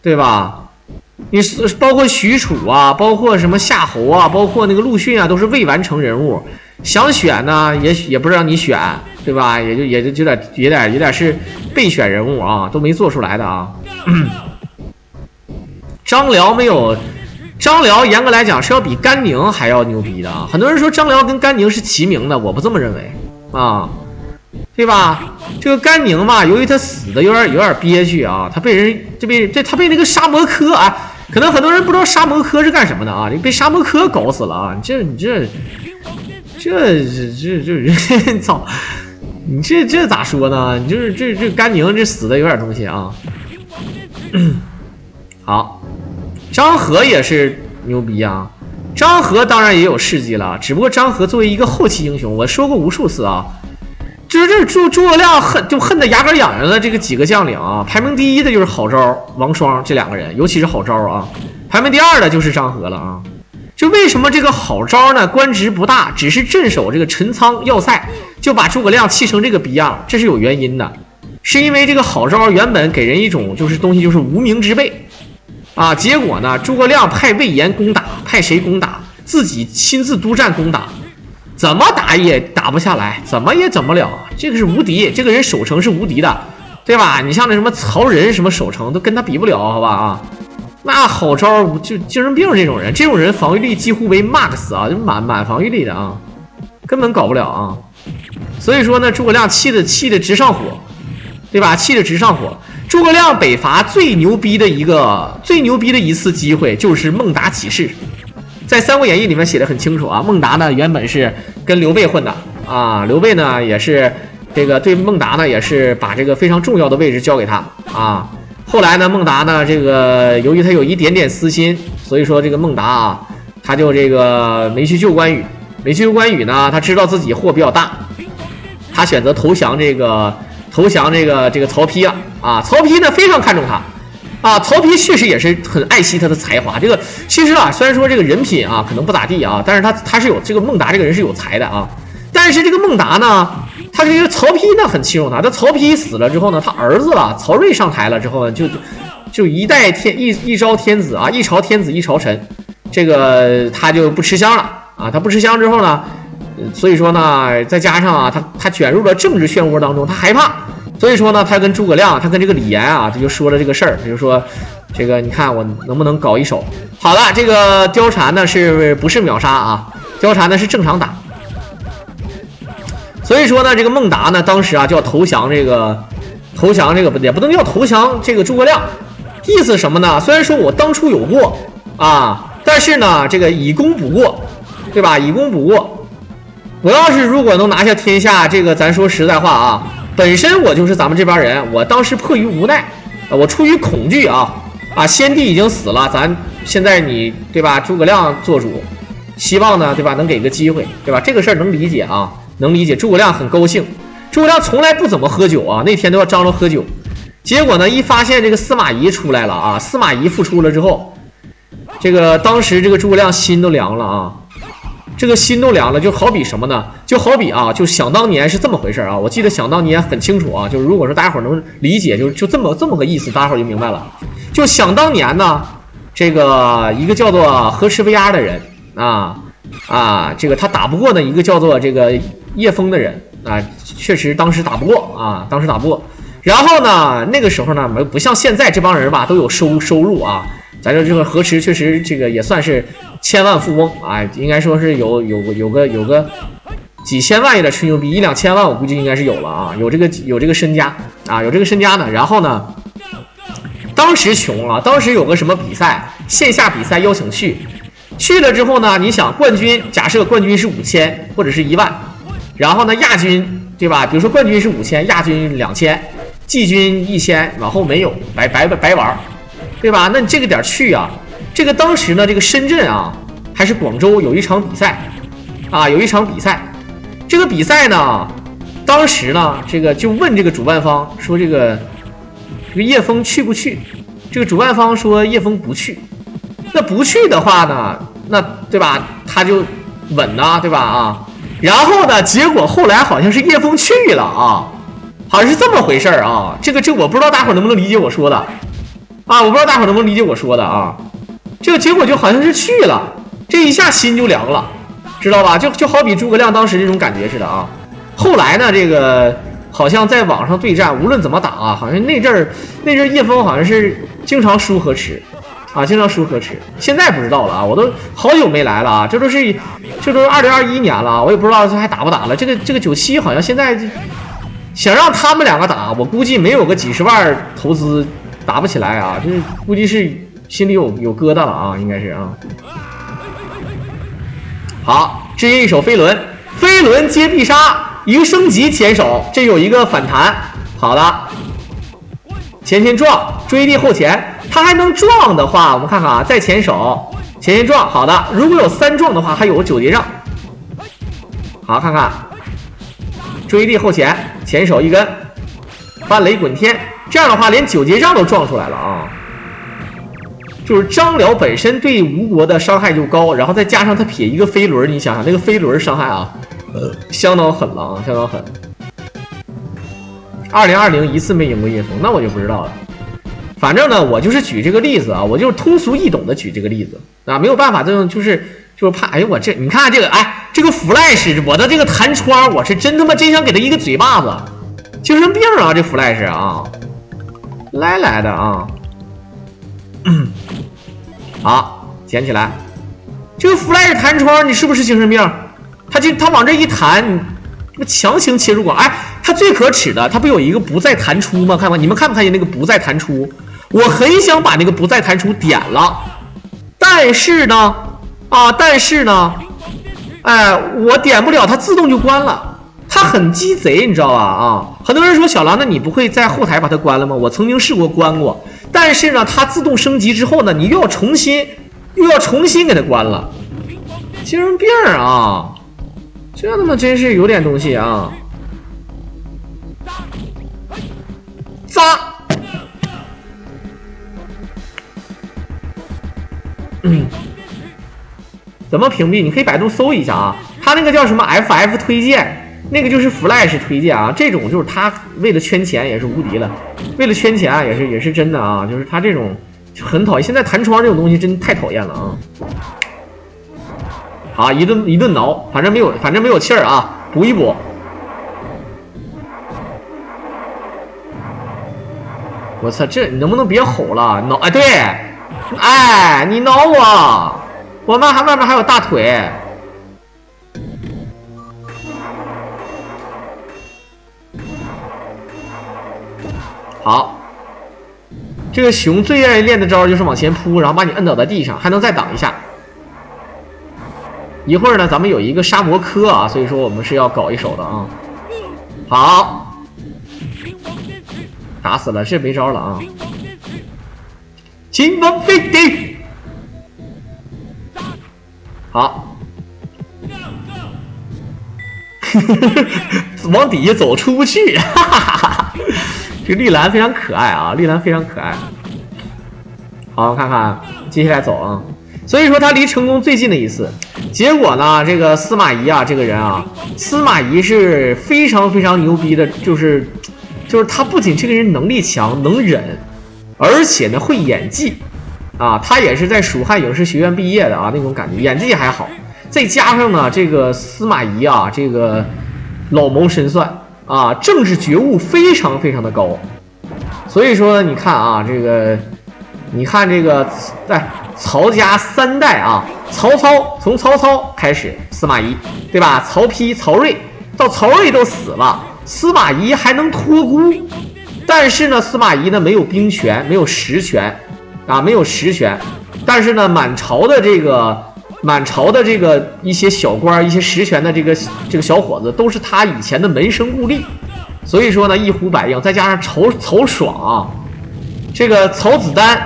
对吧？你包括许褚啊，包括什么夏侯啊，包括那个陆逊啊，都是未完成人物，想选呢也不让你选，对吧？也就有点是备选人物啊，都没做出来的啊。张辽严格来讲是要比甘宁还要牛逼的啊！很多人说张辽跟甘宁是齐名的，我不这么认为啊，对吧？这个甘宁嘛，由于他死的有点憋屈啊，他被那个沙摩柯啊，可能很多人不知道沙摩柯是干什么的啊，你被沙摩柯搞死了啊！你这操！你这咋说呢？你就是这甘宁这死的有点东西啊。好，张合也是牛逼啊！张合当然也有事迹了，只不过张合作为一个后期英雄，我说过无数次啊，就是这诸葛亮恨得牙根痒痒的这个几个将领啊，排名第一的就是郝昭、王双这两个人，尤其是郝昭啊，排名第二的就是张合了啊。就为什么这个郝昭呢官职不大，只是镇守这个陈仓要塞，就把诸葛亮气成这个逼样，这是有原因的，是因为这个郝昭原本给人一种就是东西就是无名之辈啊，结果呢诸葛亮派魏延攻打，派谁攻打，自己亲自督战攻打，怎么打也打不下来，怎么也整不了，这个是无敌，这个人守城是无敌的，对吧？你像那什么曹仁什么守城都跟他比不了，好吧啊。那郝昭就精神病这种人防御力几乎为 max 啊，就满防御力的啊，根本搞不了啊。所以说呢，诸葛亮气的直上火，对吧？气的直上火。诸葛亮北伐最牛逼的一次机会就是孟达起事，在《三国演义》里面写的很清楚啊。孟达呢原本是跟刘备混的啊，刘备呢也是这个对孟达呢也是把这个非常重要的位置交给他啊。后来呢，孟达呢，这个由于他有一点点私心，所以说这个孟达啊，他就这个没去救关羽。没去救关羽呢，他知道自己货比较大，他选择投降这个曹丕了啊。曹丕呢非常看重他啊，曹丕确实也是很爱惜他的才华。这个其实啊，虽然说这个人品啊可能不咋地啊，但是他是有这个孟达这个人是有才的啊。但是这个孟达呢，他这个曹丕呢很器重他。曹丕死了之后呢，他儿子了曹睿上台了之后呢，就一朝天子啊，一朝天子一朝臣，这个他就不吃香了啊。他不吃香之后呢，所以说呢，再加上啊，他卷入了政治漩涡当中，他害怕，所以说呢，他跟诸葛亮，他跟这个李严啊，他就说了这个事儿，他就说这个你看我能不能搞一手？好了，这个貂蝉呢不是秒杀啊？貂蝉呢是正常打。所以说呢，这个孟达呢，当时啊就要投降这个也不能叫投降这个诸葛亮，意思什么呢？虽然说我当初有过啊，但是呢，这个以功补过，对吧？以功补过，我要是如果能拿下天下，这个咱说实在话啊，本身我就是咱们这边人，我当时迫于无奈，我出于恐惧啊，先帝已经死了，咱现在你对吧？诸葛亮做主，希望呢对吧能给个机会，对吧？这个事儿能理解啊，能理解。诸葛亮很高兴，诸葛亮从来不怎么喝酒啊，那天都要张罗喝酒，结果呢一发现这个司马懿出来了啊，司马懿复出了之后，这个当时这个诸葛亮心都凉了啊。这个心都凉了，就好比什么呢？就好比啊，就想当年是这么回事啊。我记得想当年很清楚啊，就是如果说大家伙能理解，就这么个意思，大家伙就明白了。就想当年呢，这个一个叫做河池 VR 的人这个他打不过呢一个叫做这个叶枫的人啊，确实当时打不过啊，当时打不过。然后呢，那个时候呢，不像现在这帮人吧，都有收入啊。咱这个河池确实这个也算是千万富翁啊，应该说是有个几千万有点吹牛逼，1-2千万我估计应该是有了啊，有这个身家啊，有这个身家呢。然后呢，当时穷啊，当时有个什么比赛，线下比赛邀请去了之后呢，你想冠军，假设冠军是5000或者是1万，然后呢亚军对吧？比如说冠军是5000，亚军2000，季军1000，往后没有，白玩。对吧？那你这个点去啊，这个当时呢，这个深圳啊，还是广州有一场比赛啊，有一场比赛。这个比赛呢，当时呢，这个就问这个主办方说，这个叶枫去不去？这个主办方说叶枫不去。那不去的话呢，那对吧？他就稳呐，对吧？啊，然后呢，结果后来好像是叶枫去了啊，好像是这么回事啊。这我不知道大伙能不能理解我说的。我不知道大伙能不能理解我说的啊，这个结果就好像是去了，这一下心就凉了，知道吧？就好比诸葛亮当时这种感觉似的啊。后来呢，这个好像在网上对战，无论怎么打啊，好像那阵叶枫好像是经常输河池啊，经常输河池。现在不知道了啊，我都好久没来了啊，这都是2021年了，我也不知道他还打不打了。这个97好像现在想让他们两个打，我估计没有个几十万投资。打不起来啊，就是估计是心里有疙瘩了啊，应该是啊。好，直接一手飞轮接必杀，一个升级前手，这有一个反弹，好的，前撞，追地后前，他还能撞的话，我们看看啊，再前手，前撞，好的，如果有3撞的话，还有个9节杖，好，看看，追地后前，前手一根，翻雷滚天。这样的话，连9节杖都撞出来了啊！就是张辽本身对吴国的伤害就高，然后再加上他撇一个飞轮，你想想那个飞轮伤害啊，相当狠了啊，相当狠。2020一次没赢过叶枫，那我就不知道了。反正呢，我就是举这个例子啊，我就是通俗易懂的举这个例子啊，没有办法，这种就是怕，哎呦我这你看这个，哎，这个 Flash 我的这个弹窗，我是真他妈真想给他一个嘴巴子，精神病啊，这 Flash 啊！来的啊，好，捡起来。这个 Flash 弹窗，你是不是精神病？他往这一弹，强行切入广，哎，他最可耻的，他不有一个不再弹出吗？你们看不看见那个不再弹出？我很想把那个不再弹出点了，但是呢，哎，我点不了，它自动就关了。它很鸡贼，你知道吧？啊，很多人说小狼，那你不会在后台把它关了吗？我曾经试过关过，但是呢，它自动升级之后呢，你又要重新给它关了，精神病啊！这他妈真是有点东西啊！扎，怎么屏蔽？你可以百度搜一下啊，它那个叫什么 FF 推荐。那个就是 Flash 推荐啊，这种就是他为了圈钱也是无敌了，为了圈钱啊也是真的啊，就是他这种很讨厌。现在弹窗这种东西真太讨厌了啊！好，一顿挠，反正没有气儿啊，补一补。我操，这你能不能别吼了？挠，哎对，哎你挠我妈外面还有大腿。好。这个熊最愿意练的招就是往前扑，然后把你摁倒在地上，还能再挡一下。一会儿呢，咱们有一个杀魔科啊，所以说我们是要搞一手的啊。好，打死了，这没招了啊。秦王飞顶，好，往底下走出不去，哈哈哈。这个绿蓝非常可爱啊，绿蓝非常可爱。好，看看接下来走啊。所以说他离成功最近的一次，结果呢，这个司马懿啊，这个人啊，司马懿是非常非常牛逼的，就是他不仅这个人能力强，能忍，而且呢会演技啊。他也是在蜀汉影视学院毕业的啊，那种感觉，演技还好。再加上呢，这个司马懿啊，这个老谋深算。啊，政治觉悟非常非常的高，所以说你看啊，这个，你看这个在曹家3代啊，曹操从曹操开始，司马懿对吧？曹丕、曹睿到曹睿都死了，司马懿还能托孤，但是呢，司马懿呢没有兵权，没有实权啊，没有实权，但是呢，满朝的这个一些小官、一些实权的这个小伙子，都是他以前的门生故吏，所以说呢，一呼百应，再加上曹爽啊，这个曹子丹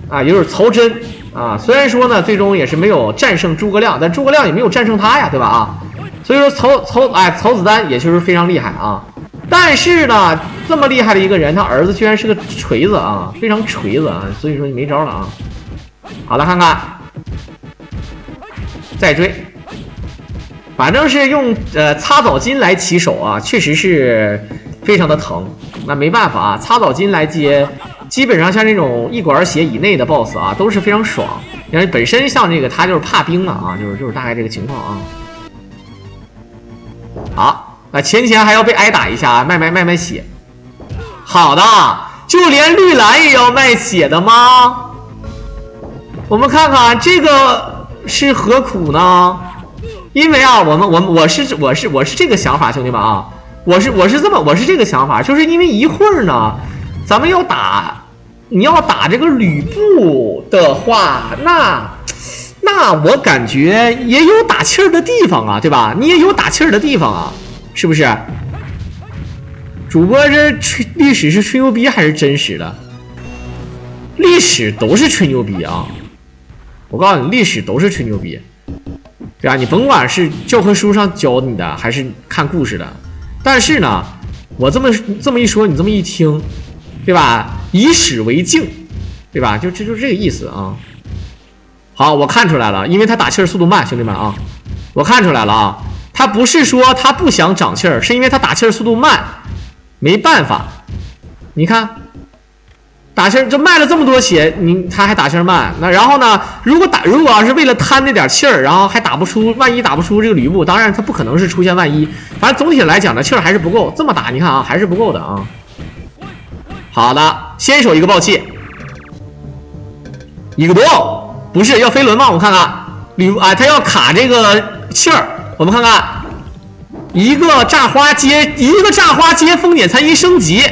啊，也就是曹真啊，虽然说呢，最终也是没有战胜诸葛亮，但诸葛亮也没有战胜他呀，对吧啊？所以说曹子丹也确实非常厉害啊，但是呢，这么厉害的一个人，他儿子居然是个锤子啊，非常锤子啊，所以说你没招了啊。好了，看看。再追，反正是用擦澡巾来起手啊，确实是非常的疼。那没办法啊，擦澡巾来接，基本上像这种1管血以内的 BOSS 啊，都是非常爽。因为本身像这个他就是怕冰嘛啊，就是大概这个情况啊。好，那前还要被挨打一下，卖血。好的，就连绿蓝也要卖血的吗？我们看看这个。是何苦呢？因为啊，我是这个想法，兄弟们啊，我是这个想法，就是因为一会儿呢，咱们要打，你要打这个吕布的话，那我感觉也有打气儿的地方啊，对吧？你也有打气儿的地方啊，是不是？主播这历史是吹牛逼还是真实的？历史都是吹牛逼啊！我告诉你，历史都是吹牛逼，对吧？你甭管是教科书上教你的，还是看故事的，但是呢，我这么一说，你这么一听，对吧？以史为镜，对吧？就是这个意思啊。好，我看出来了，因为他打气儿速度慢，兄弟们啊，我看出来了啊，他不是说他不想长气儿，是因为他打气儿速度慢，没办法。你看。打气儿就卖了这么多血，他还打气儿慢，那然后呢？如果要是为了贪那点气儿，然后还打不出，万一打不出这个吕布，当然他不可能是出现万一，反正总体来讲呢，气儿还是不够。这么打，你看啊，还是不够的啊。好的，先手一个爆气，一个多，不是要飞轮吗？我们看看吕布啊，他要卡这个气儿，我们看看一个炸花接风点残余升级。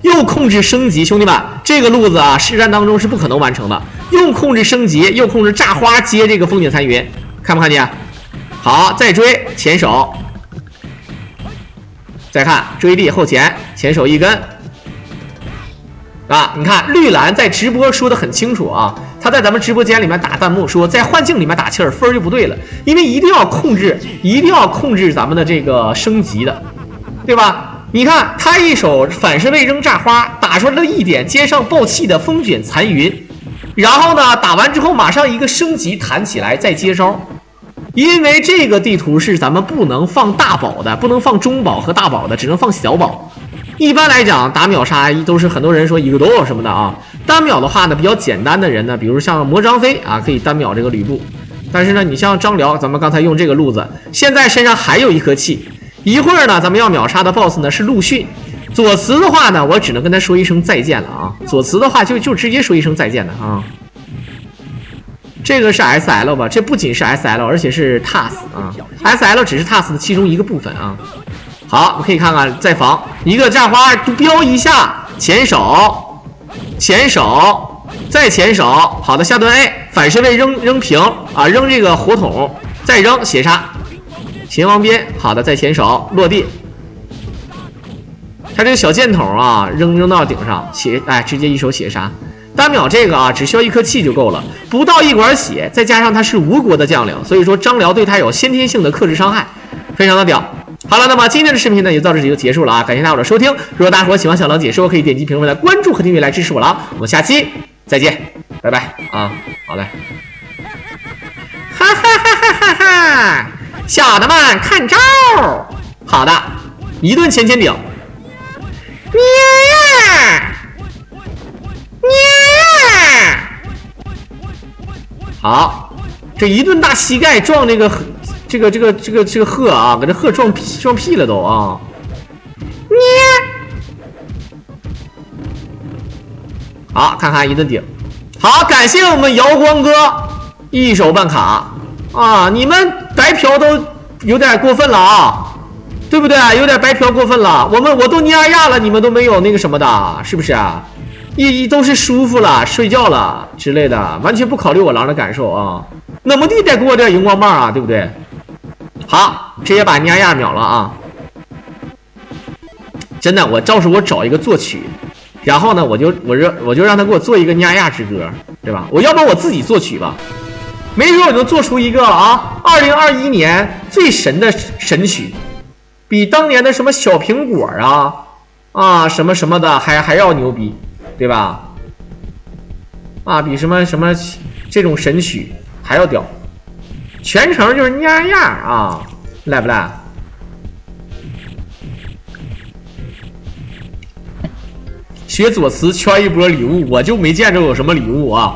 又控制升级，兄弟们，这个路子啊，实战当中是不可能完成的。又控制升级，又控制炸花接这个风景残云，看不看见？好，再追前手，再看追力后前，前手一根啊！你看绿蓝在直播说的很清楚啊，他在咱们直播间里面打弹幕说，在幻境里面打气儿分就不对了，因为一定要控制咱们的这个升级的，对吧？你看他一手反射位扔炸花，打出来的1点，接上爆气的风卷残云，然后呢打完之后马上一个升级弹起来再接招。因为这个地图是咱们不能放大宝的，不能放中宝和大宝的，只能放小宝。一般来讲打秒杀都是很多人说一个多什么的啊，单秒的话呢比较简单的人呢，比如像魔张飞啊可以单秒这个吕布，但是呢你像张辽，咱们刚才用这个路子，现在身上还有一颗气。一会儿呢，咱们要秒杀的 BOSS 呢是陆逊。左慈的话呢，我只能跟他说一声再见了啊。左慈的话就直接说一声再见的啊。这个是 SL 吧？这不仅是 SL， 而且是 TAS 啊。SL 只是 TAS 的其中一个部分啊。好，我们可以看看再防一个炸花标一下，前手，前手，再前手，好的，下蹲 A， 反身位扔平啊，扔这个火筒，再扔斜杀，秦王鞭，好的，再前手落地。他这个小箭筒啊，扔到顶上，直接一手血杀。单秒这个啊，只需要一颗气就够了，不到1管血，再加上他是吴国的将领，所以说张辽对他有先天性的克制伤害，非常的屌。好了，那么今天的视频呢，也到这里就结束了啊，感谢大伙的收听。如果大伙喜欢小狼解说，可以点击屏幕的关注和订阅来支持我了。我们下期再见，拜拜啊！好嘞，哈哈哈哈哈哈！小的们看招，好的，一顿前顶。娘呀！娘呀！好，这一顿大膝盖撞这个鹤啊，给这鹤撞屁了都啊！好，看看一顿顶。好，感谢我们瑶光哥一手办卡啊！你们白嫖都有点过分了啊！对不对？有点白嫖过分了。我都捏亚了，你们都没有那个什么的，是不是啊？都是舒服了，睡觉了之类的，完全不考虑我狼的感受啊！那么地得给我点荧光棒啊，对不对？好，直接把捏亚秒了啊！真的，我找一个作曲，然后呢，我就让他给我做一个捏亚之歌，对吧？我要不然我自己作曲吧。没准我能做出一个啊，2021年最神的神曲。比当年的什么小苹果啊什么什么的还要牛逼，对吧？啊，比什么这种神曲还要屌，全程就是捏样啊，赖不赖？学左慈圈一波礼物，我就没见着有什么礼物啊，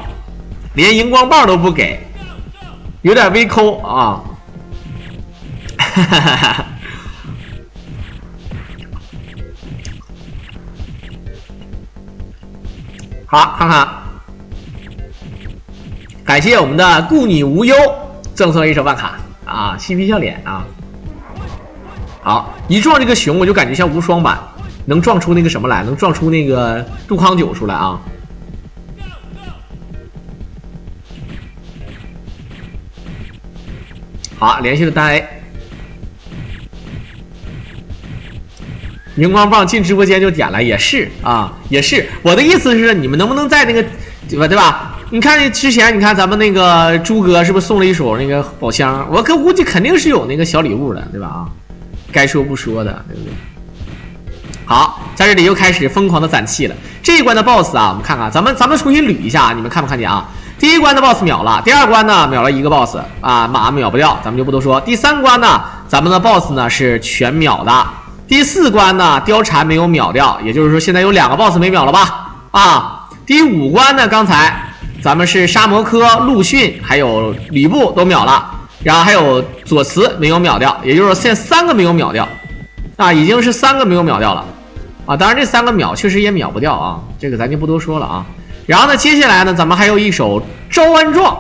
连荧光棒都不给，有点微抠啊。哈哈哈哈。好，看看，感谢我们的顾你无忧赠送一手办卡啊，嬉皮笑脸啊。好，一撞这个熊，我就感觉像无双版，能撞出那个什么来，能撞出那个杜康酒出来啊。好，连续的单 A。荧光棒进直播间就点了，也是啊，也是。我的意思是，你们能不能在那个，对吧？你看之前，你看咱们那个朱哥是不是送了一手那个宝箱？我估计肯定是有那个小礼物的，对吧？啊，该说不说的，对不对？好，在这里又开始疯狂的攒气了。这一关的 BOSS 啊，我们看看，咱们重新捋一下，你们看没看见啊？第一关的 BOSS 秒了，第二关呢秒了一个 BOSS 啊，马秒不掉，咱们就不多说。第三关呢，咱们的 BOSS 呢是全秒的。第四关呢，貂蝉没有秒掉，也就是说现在有2个 BOSS 没秒了吧？啊，第5关呢，刚才咱们是沙摩柯、陆逊还有吕布都秒了，然后还有左慈没有秒掉，也就是说现在3个没有秒掉，啊，已经是3个没有秒掉了，啊，当然这3个秒确实也秒不掉啊，这个咱就不多说了啊。然后呢，接下来呢，咱们还有一手招安状，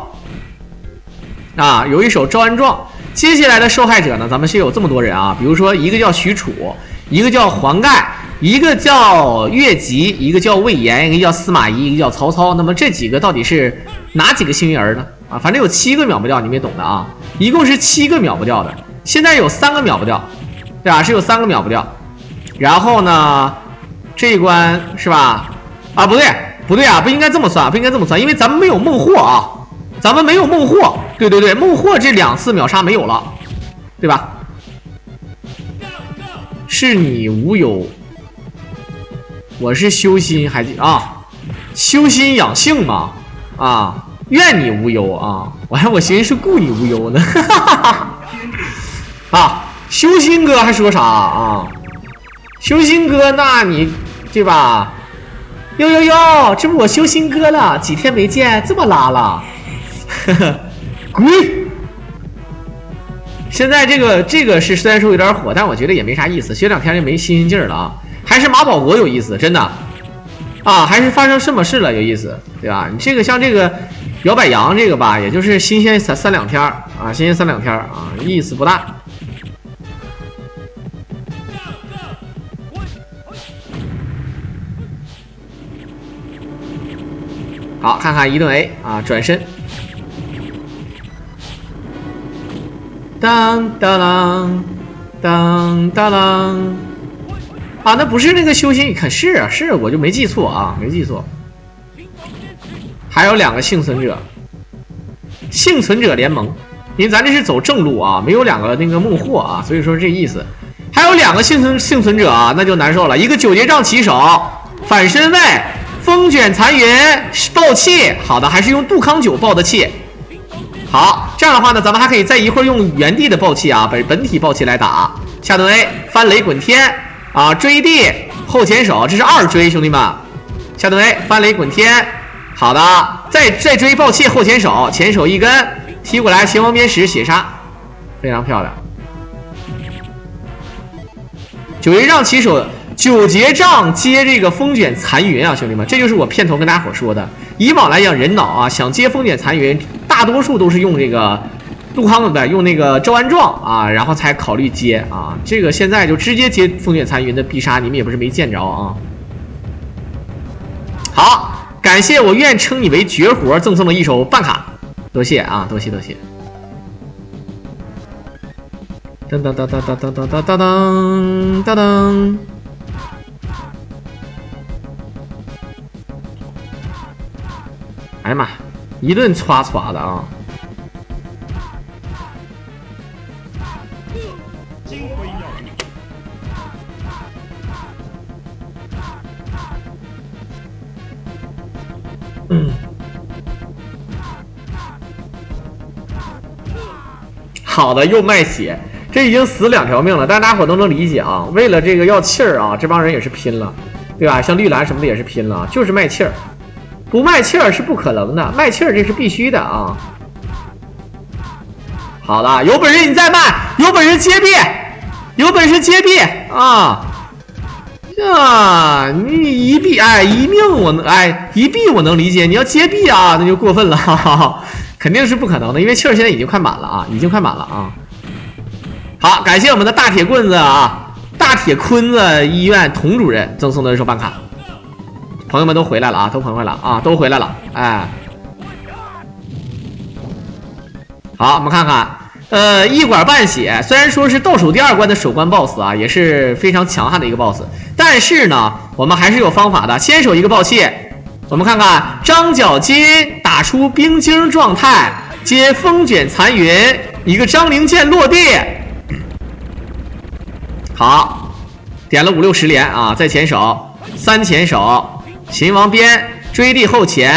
啊，有一手招安状。接下来的受害者呢，咱们是有这么多人啊，比如说一个叫许褚，一个叫黄盖，一个叫岳吉，一个叫魏延，一个叫司马懿，一个叫曹操。那么这几个到底是哪几个幸运儿呢？啊，反正有7个秒不掉，你们也懂的啊，一共是7个秒不掉的。现在有3个秒不掉，对吧？是有3个秒不掉。然后呢，这一关是吧？啊，不对啊，不应该这么算，因为咱们没有孟获啊。咱们没有孟获，对，孟获这2次秒杀没有了，对吧？是你无忧，我是修心修心养性嘛，啊，愿你无忧啊，我寻思是顾你无忧呢，哈哈哈哈。啊，修心哥还说啥啊？修心哥，那你对吧？哟，这不我修心哥了，几天没见，这么拉了。呵呵，滚！现在这个是虽然说有点火，但我觉得也没啥意思，学2天就没新鲜劲儿了啊。还是马保国有意思，真的啊，还是发生什么事了有意思，对吧？你这个像这个摇摆羊这个吧，也就是新鲜三两天啊，新鲜3、2天啊，意思不大。好，看看一顿 A 啊，转身。当当啷，当当啷。啊，那不是那个修仙，可是啊，是我就没记错啊，没记错。还有2个幸存者，幸存者联盟，因为咱这是走正路啊，没有2个那个孟获啊，所以说这意思。还有2个幸存者啊，那就难受了。一个9节杖骑手，反身位，风卷残云，爆气。好的，还是用杜康9爆的气。好，这样的话呢，咱们还可以再一会儿用原地的爆气啊，本体爆气来打。下顿 A 翻雷滚天。啊，追地后前手，这是2追，兄弟们。下顿 A 翻雷滚天，好的，再追爆气后前手，前手一根踢过来，前王鞭石血杀，非常漂亮。9节杖起手，9节杖接这个风卷残云啊，兄弟们，这就是我片头跟大家伙说的。以往来讲，人脑啊想接风卷残云，大多数都是用这个。杜康的用那个招安状啊，然后才考虑接啊。这个现在就直接接风卷残云的必杀，你们也不是没见着啊。好，感谢我愿称你为绝活赠送了一手办卡，多谢啊，多谢多谢。噔噔噔噔噔噔噔噔噔噔噔。哎呀妈，一顿歘歘的啊！好的，又卖血，这已经死2条命了，但是大家伙都能理解啊。为了这个要气儿啊，这帮人也是拼了，对吧？像绿蓝什么的也是拼了，就是卖气儿，不卖气儿是不可能的，卖气儿这是必须的啊。好的，有本事你再卖，有本事接币，有本事接币啊！啊，你一币哎，一命我能哎，一币我能理解，你要接币啊，那就过分了，哈哈哈。肯定是不可能的，因为气儿现在已经快满了啊，已经快满了啊。好，感谢我们的大铁棍子啊，大铁坤子医院童主任赠送的一手办卡，朋友们都回来了啊，都回来了啊，都回来了，哎。好，我们看看，一管半血，虽然说是倒数第2关的首关 BOSS 啊，也是非常强悍的一个 BOSS， 但是呢，我们还是有方法的，先手一个爆气。我们看看张角金打出冰晶状态，接风卷残云，一个张灵剑落地。好，点了5、6、10连啊，再前手3前手，秦王鞭追地后前，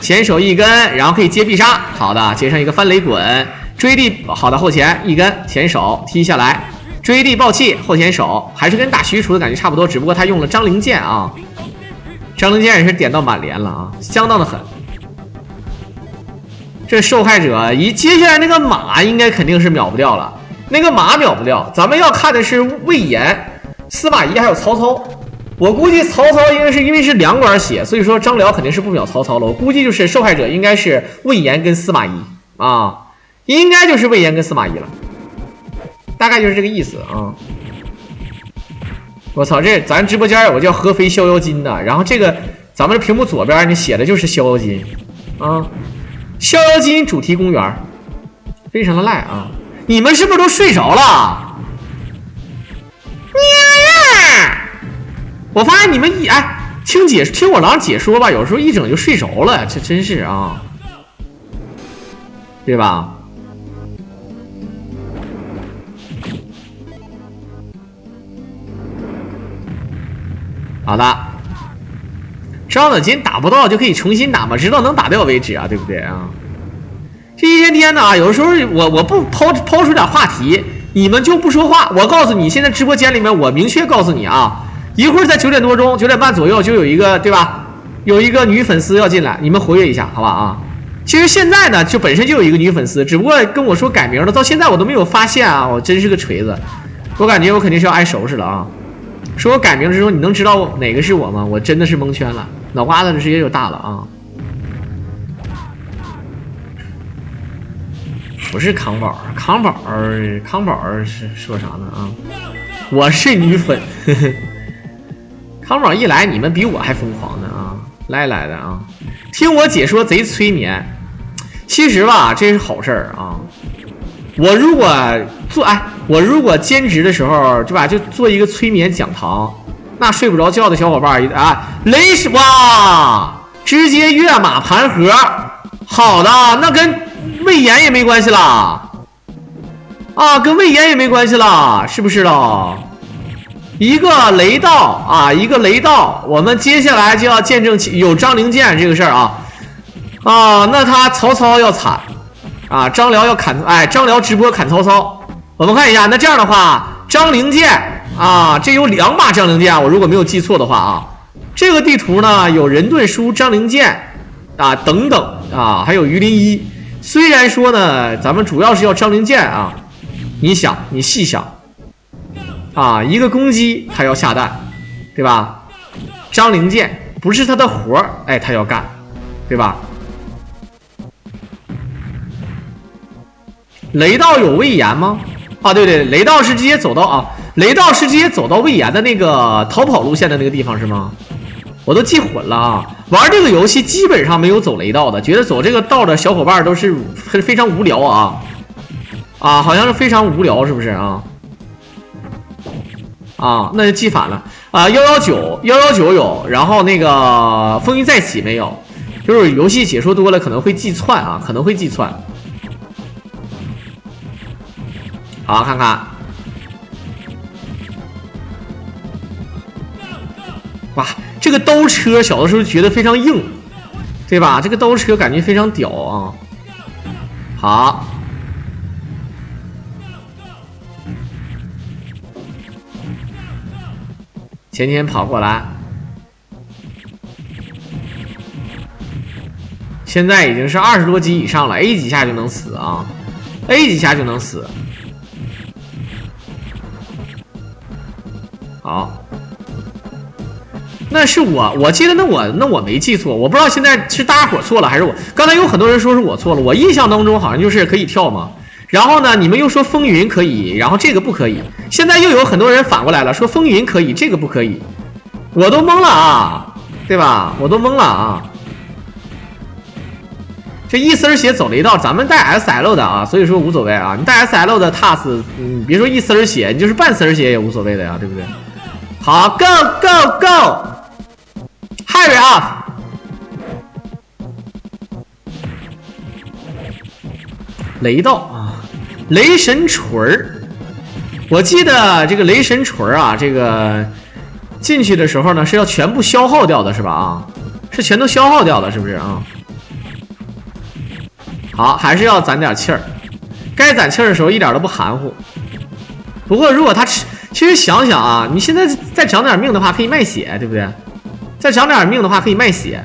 前手一根，然后可以接必杀。好的，接上一个翻雷滚，追地好的后前一根前手踢下来，追地爆气后前手，还是跟大徐出的感觉差不多，只不过他用了张灵剑啊。张灵剑也是点到满连了啊，相当的狠。这受害者接下来那个马应该肯定是秒不掉了，那个马秒不掉，咱们要看的是魏延、司马懿还有曹操。我估计曹操应该是因为是2管血，所以说张辽肯定是不秒曹操了。我估计就是受害者应该是魏延跟司马懿啊，应该就是魏延跟司马懿了，大概就是这个意思啊。我操，这咱直播间有个叫合肥逍遥津的，然后这个咱们这屏幕左边你写的就是逍遥津啊，逍遥津主题公园，非常的赖啊！你们是不是都睡着了？我发现你们听我狼解说吧，有时候一整就睡着了，这真是啊，对吧？好的，张子金打不到就可以重新打嘛，直到能打掉为止啊，对不对啊？这一天天的啊，有的时候我不抛出点话题，你们就不说话。我告诉你，现在直播间里面我明确告诉你啊，一会儿在9点多钟、9点半左右就有一个，对吧？有一个女粉丝要进来，你们活跃一下，好吧啊？其实现在呢，就本身就有一个女粉丝，只不过跟我说改名了，到现在我都没有发现啊，我真是个锤子，我感觉我肯定是要挨收拾了啊。说我改名之后，你能知道哪个是我吗？我真的是蒙圈了，脑瓜子直接就大了啊！不是康宝，康宝是说啥呢啊？我是女粉，呵呵。康宝一来，你们比我还疯狂呢啊！来的啊！听我解说贼催眠。其实吧，这是好事儿啊。我如果兼职的时候，对吧，就做一个催眠讲堂，那睡不着觉的小伙伴雷是哇，直接跃马盘核，好的，那跟胃炎也没关系啦，啊，跟胃炎也没关系啦，是不是了？一个雷道啊，一个雷道，我们接下来就要见证有张灵剑这个事儿啊。那他曹操要惨啊，张辽要砍，张辽直播砍曹操。我们看一下，那这样的话，张灵剑啊，这有2把张灵剑，我如果没有记错的话啊，这个地图呢有任顿书、张灵剑啊等等啊，还有鱼鳞一。虽然说呢，咱们主要是要张灵剑啊，你细想啊，一个公鸡他要下蛋，对吧？张灵剑不是他的活儿，他要干，对吧？雷道有胃炎吗？啊，对，雷道是直接走到胃炎的那个逃跑路线的那个地方是吗？我都记混了啊！玩这个游戏基本上没有走雷道的，觉得走这个道的小伙伴都是非常无聊啊！好像是非常无聊，是不是啊？那就记反了啊！119有，然后那个风云再起没有，就是游戏解说多了可能会记串啊，可能会记串。好，看看，哇，这个刀车小的时候觉得非常硬，对吧？这个刀车感觉非常屌啊！好，前跑过来，现在已经是20多级以上了 ，A 几下就能死啊 ，A 几下就能死。好，那是我记得那我没记错，我不知道现在是大家伙错了还是我。刚才有很多人说是我错了，我印象当中好像就是可以跳嘛。然后呢，你们又说风云可以，然后这个不可以。现在又有很多人反过来了，说风云可以，这个不可以。我都懵了啊，对吧？我都懵了啊。这一丝血走雷道，咱们带 SL 的啊，所以说无所谓啊。你带 SL 的 TAS， 别说一丝血，你就是半丝血也无所谓的呀，对不对？好 ，Go Go Go，Hurry up！ 雷道啊，雷神锤儿，我记得这个雷神锤儿啊，这个进去的时候呢是要全部消耗掉的，是吧？啊，是全都消耗掉的，是不是啊？好，还是要攒点气儿，该攒气儿的时候一点都不含糊。不过如果他其实想想啊，你现在再长点命的话可以卖血，对不对？再长点命的话可以卖血。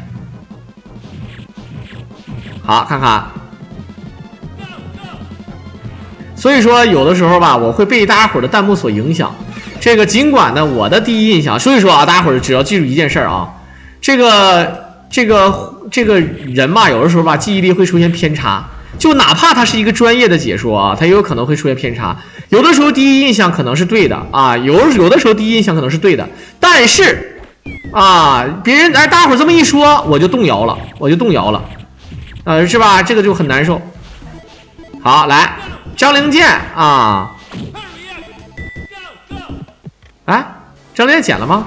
好，看看。所以说有的时候吧，我会被大家伙的弹幕所影响。这个尽管呢，我的第一印象，所以说啊，大家伙只要记住一件事啊，这个人吧，有的时候吧，记忆力会出现偏差。就哪怕他是一个专业的解说啊，他也有可能会出现偏差。有的时候第一印象可能是对的啊，有的时候第一印象可能是对的，但是啊，别人大家伙这么一说，我就动摇了，是吧？这个就很难受。好，来张灵剑啊，张灵剑捡了吗？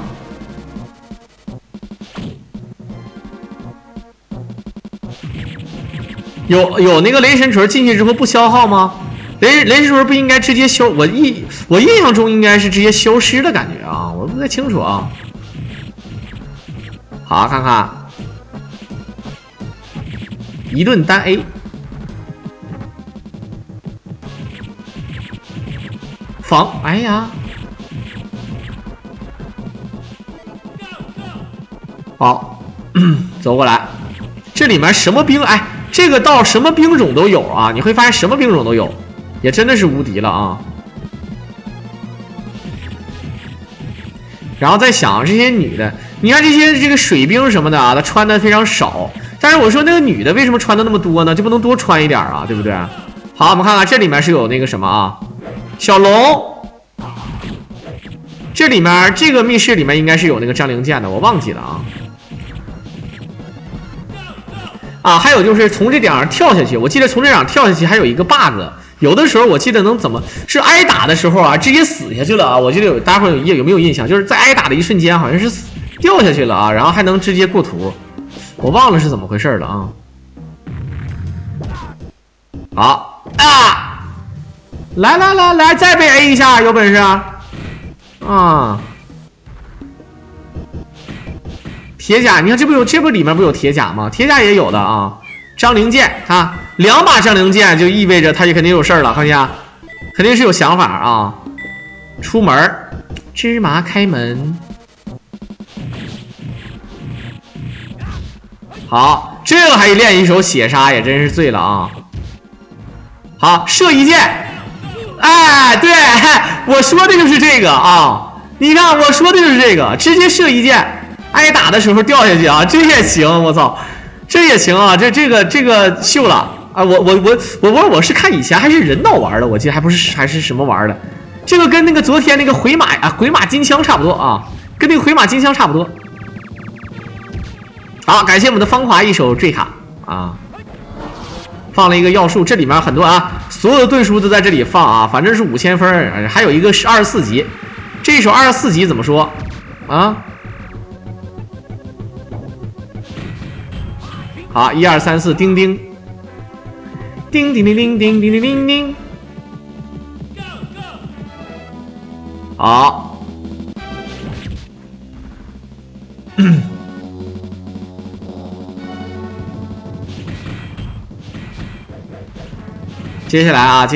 有那个雷神锤进去之后不消耗吗？雷神锤不应该直接消？我印象中应该是直接消失的感觉啊，我不太清楚啊。好，看看一顿单 A， 防，哎呀，好，走过来，这里面什么兵？这个道什么兵种都有啊，你会发现什么兵种都有，也真的是无敌了啊。然后再想这些女的，你看这个水兵什么的啊，她穿的非常少，但是我说那个女的为什么穿的那么多呢？就不能多穿一点啊，对不对？好，我们看看这里面是有那个什么啊，小龙，这里面这个密室里面应该是有那个张灵剑的，我忘记了啊。啊，还有就是从这点上跳下去，我记得从这点上跳下去还有一个 bug， 有的时候我记得能怎么是挨打的时候啊，直接死下去了啊！我记得大伙有没有印象？就是在挨打的一瞬间，好像是掉下去了啊，然后还能直接过图，我忘了是怎么回事了啊！好啊，来，再被 A 一下，有本事啊！铁甲，你看这不里面不有铁甲吗？铁甲也有的啊。张灵剑啊，2把张灵剑就意味着他也肯定有事儿了，看见？肯定是有想法啊。出门，芝麻开门。好，这个还练一手血杀，也真是醉了啊。好，射一箭。哎，对，我说的就是这个啊！你看，我说的就是这个，直接射一箭。挨打的时候掉下去啊，这也行，我操，这也行啊，这个秀了啊！我是看以前还是人道玩的，我记得还是什么玩的，这个跟那个昨天那个回马金枪差不多啊，跟那个回马金枪差不多。好，感谢我们的芳华一手坠卡啊，放了一个要素，这里面很多啊，所有的盾书都在这里放啊，反正是5000分，还有一个是24级，这一手24级怎么说啊？好，1、2、3、4，叮叮，叮叮叮叮叮叮叮叮叮。好，接下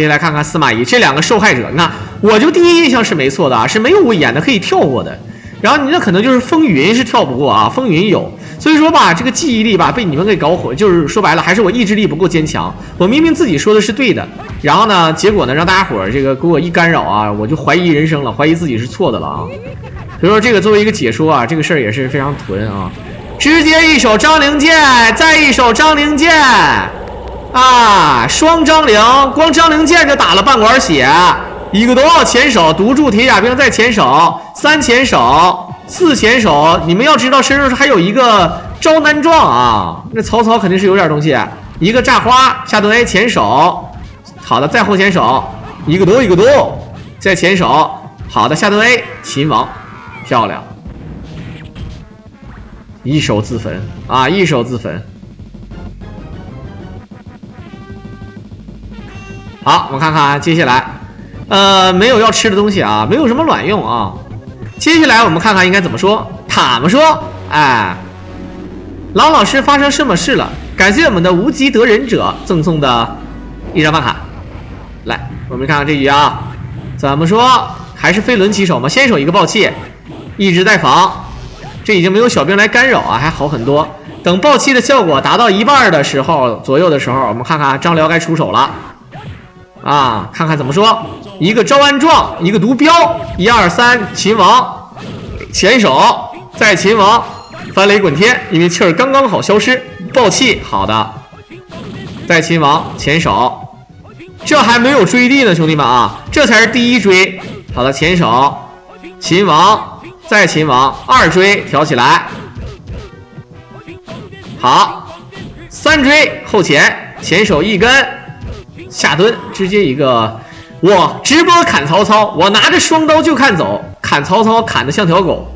来看看司马懿这2个受害者，你看，我就第一印象是没错的啊，是没有威严的，可以跳过的。然后你那可能就是风云是跳不过啊，风云有。所以说吧，这个记忆力吧被你们给搞混，就是说白了还是我意志力不够坚强。我明明自己说的是对的，然后呢，结果呢让大家伙这个给我一干扰啊，我就怀疑人生了，怀疑自己是错的了啊。所以说这个作为一个解说啊，这个事儿也是非常囤啊。直接一手张灵剑，再一手张灵剑，啊，双张灵，光张灵剑就打了半管血，一个都前手毒住铁甲兵，再前手3前手。4前手，你们要知道身上还有一个招南撞啊，那曹操肯定是有点东西。一个炸花下蹲 A 前手，好的，再后前手，一个毒，再前手，好的下蹲 A 秦王，漂亮，一手自焚啊，一手自焚。好，我们看看接下来，没有要吃的东西啊，没有什么卵用啊。接下来我们看看应该怎么说。他们说，哎，郎老师发生什么事了？感谢我们的无极得人者赠送的1张饭卡。来，我们看看这局啊，怎么说？还是飞轮起手吗？先手一个爆气，一直在防，这已经没有小兵来干扰啊，还好很多。等爆气的效果达到1半的时候左右的时候，我们看看张辽该出手了啊，看看怎么说。一个招安撞，一个毒镖，1、2、3，秦王前手，再秦王翻雷滚天，因为气儿刚刚好消失，爆气，好的，再秦王前手，这还没有追地呢，兄弟们啊，这才是第1追，好的，前手，秦王，再秦王，2追挑起来，好，3追后前，前手一根下蹲，直接一个。我直播砍曹操，我拿着双刀就看走，砍曹操砍得像条狗，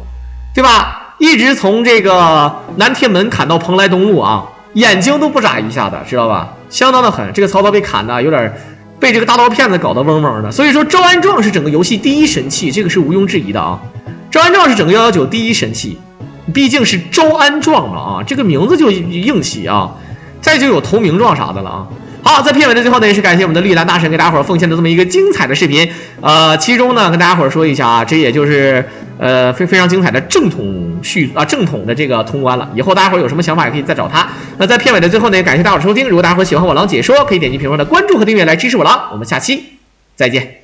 对吧？一直从这个南天门砍到蓬莱东路啊，眼睛都不眨一下的，知道吧？相当的狠。这个曹操被砍的有点被这个大刀片子搞得嗡嗡的。所以说招安撞是整个游戏第1神器，这个是毋庸置疑的啊。招安撞是整个119第1神器，毕竟是招安撞嘛啊，这个名字就硬气啊。再就有投名状啥的了啊。好，在片尾的最后呢，也是感谢我们的绿蓝大神给大家伙儿奉献的这么一个精彩的视频。其中呢，跟大家伙儿说一下啊，这也就是非常精彩的正统的这个通关了。以后大家伙儿有什么想法也可以再找他。那在片尾的最后呢，也感谢大伙儿收听。如果大家伙儿喜欢我狼解说，可以点击屏幕上的关注和订阅来支持我狼。我们下期再见。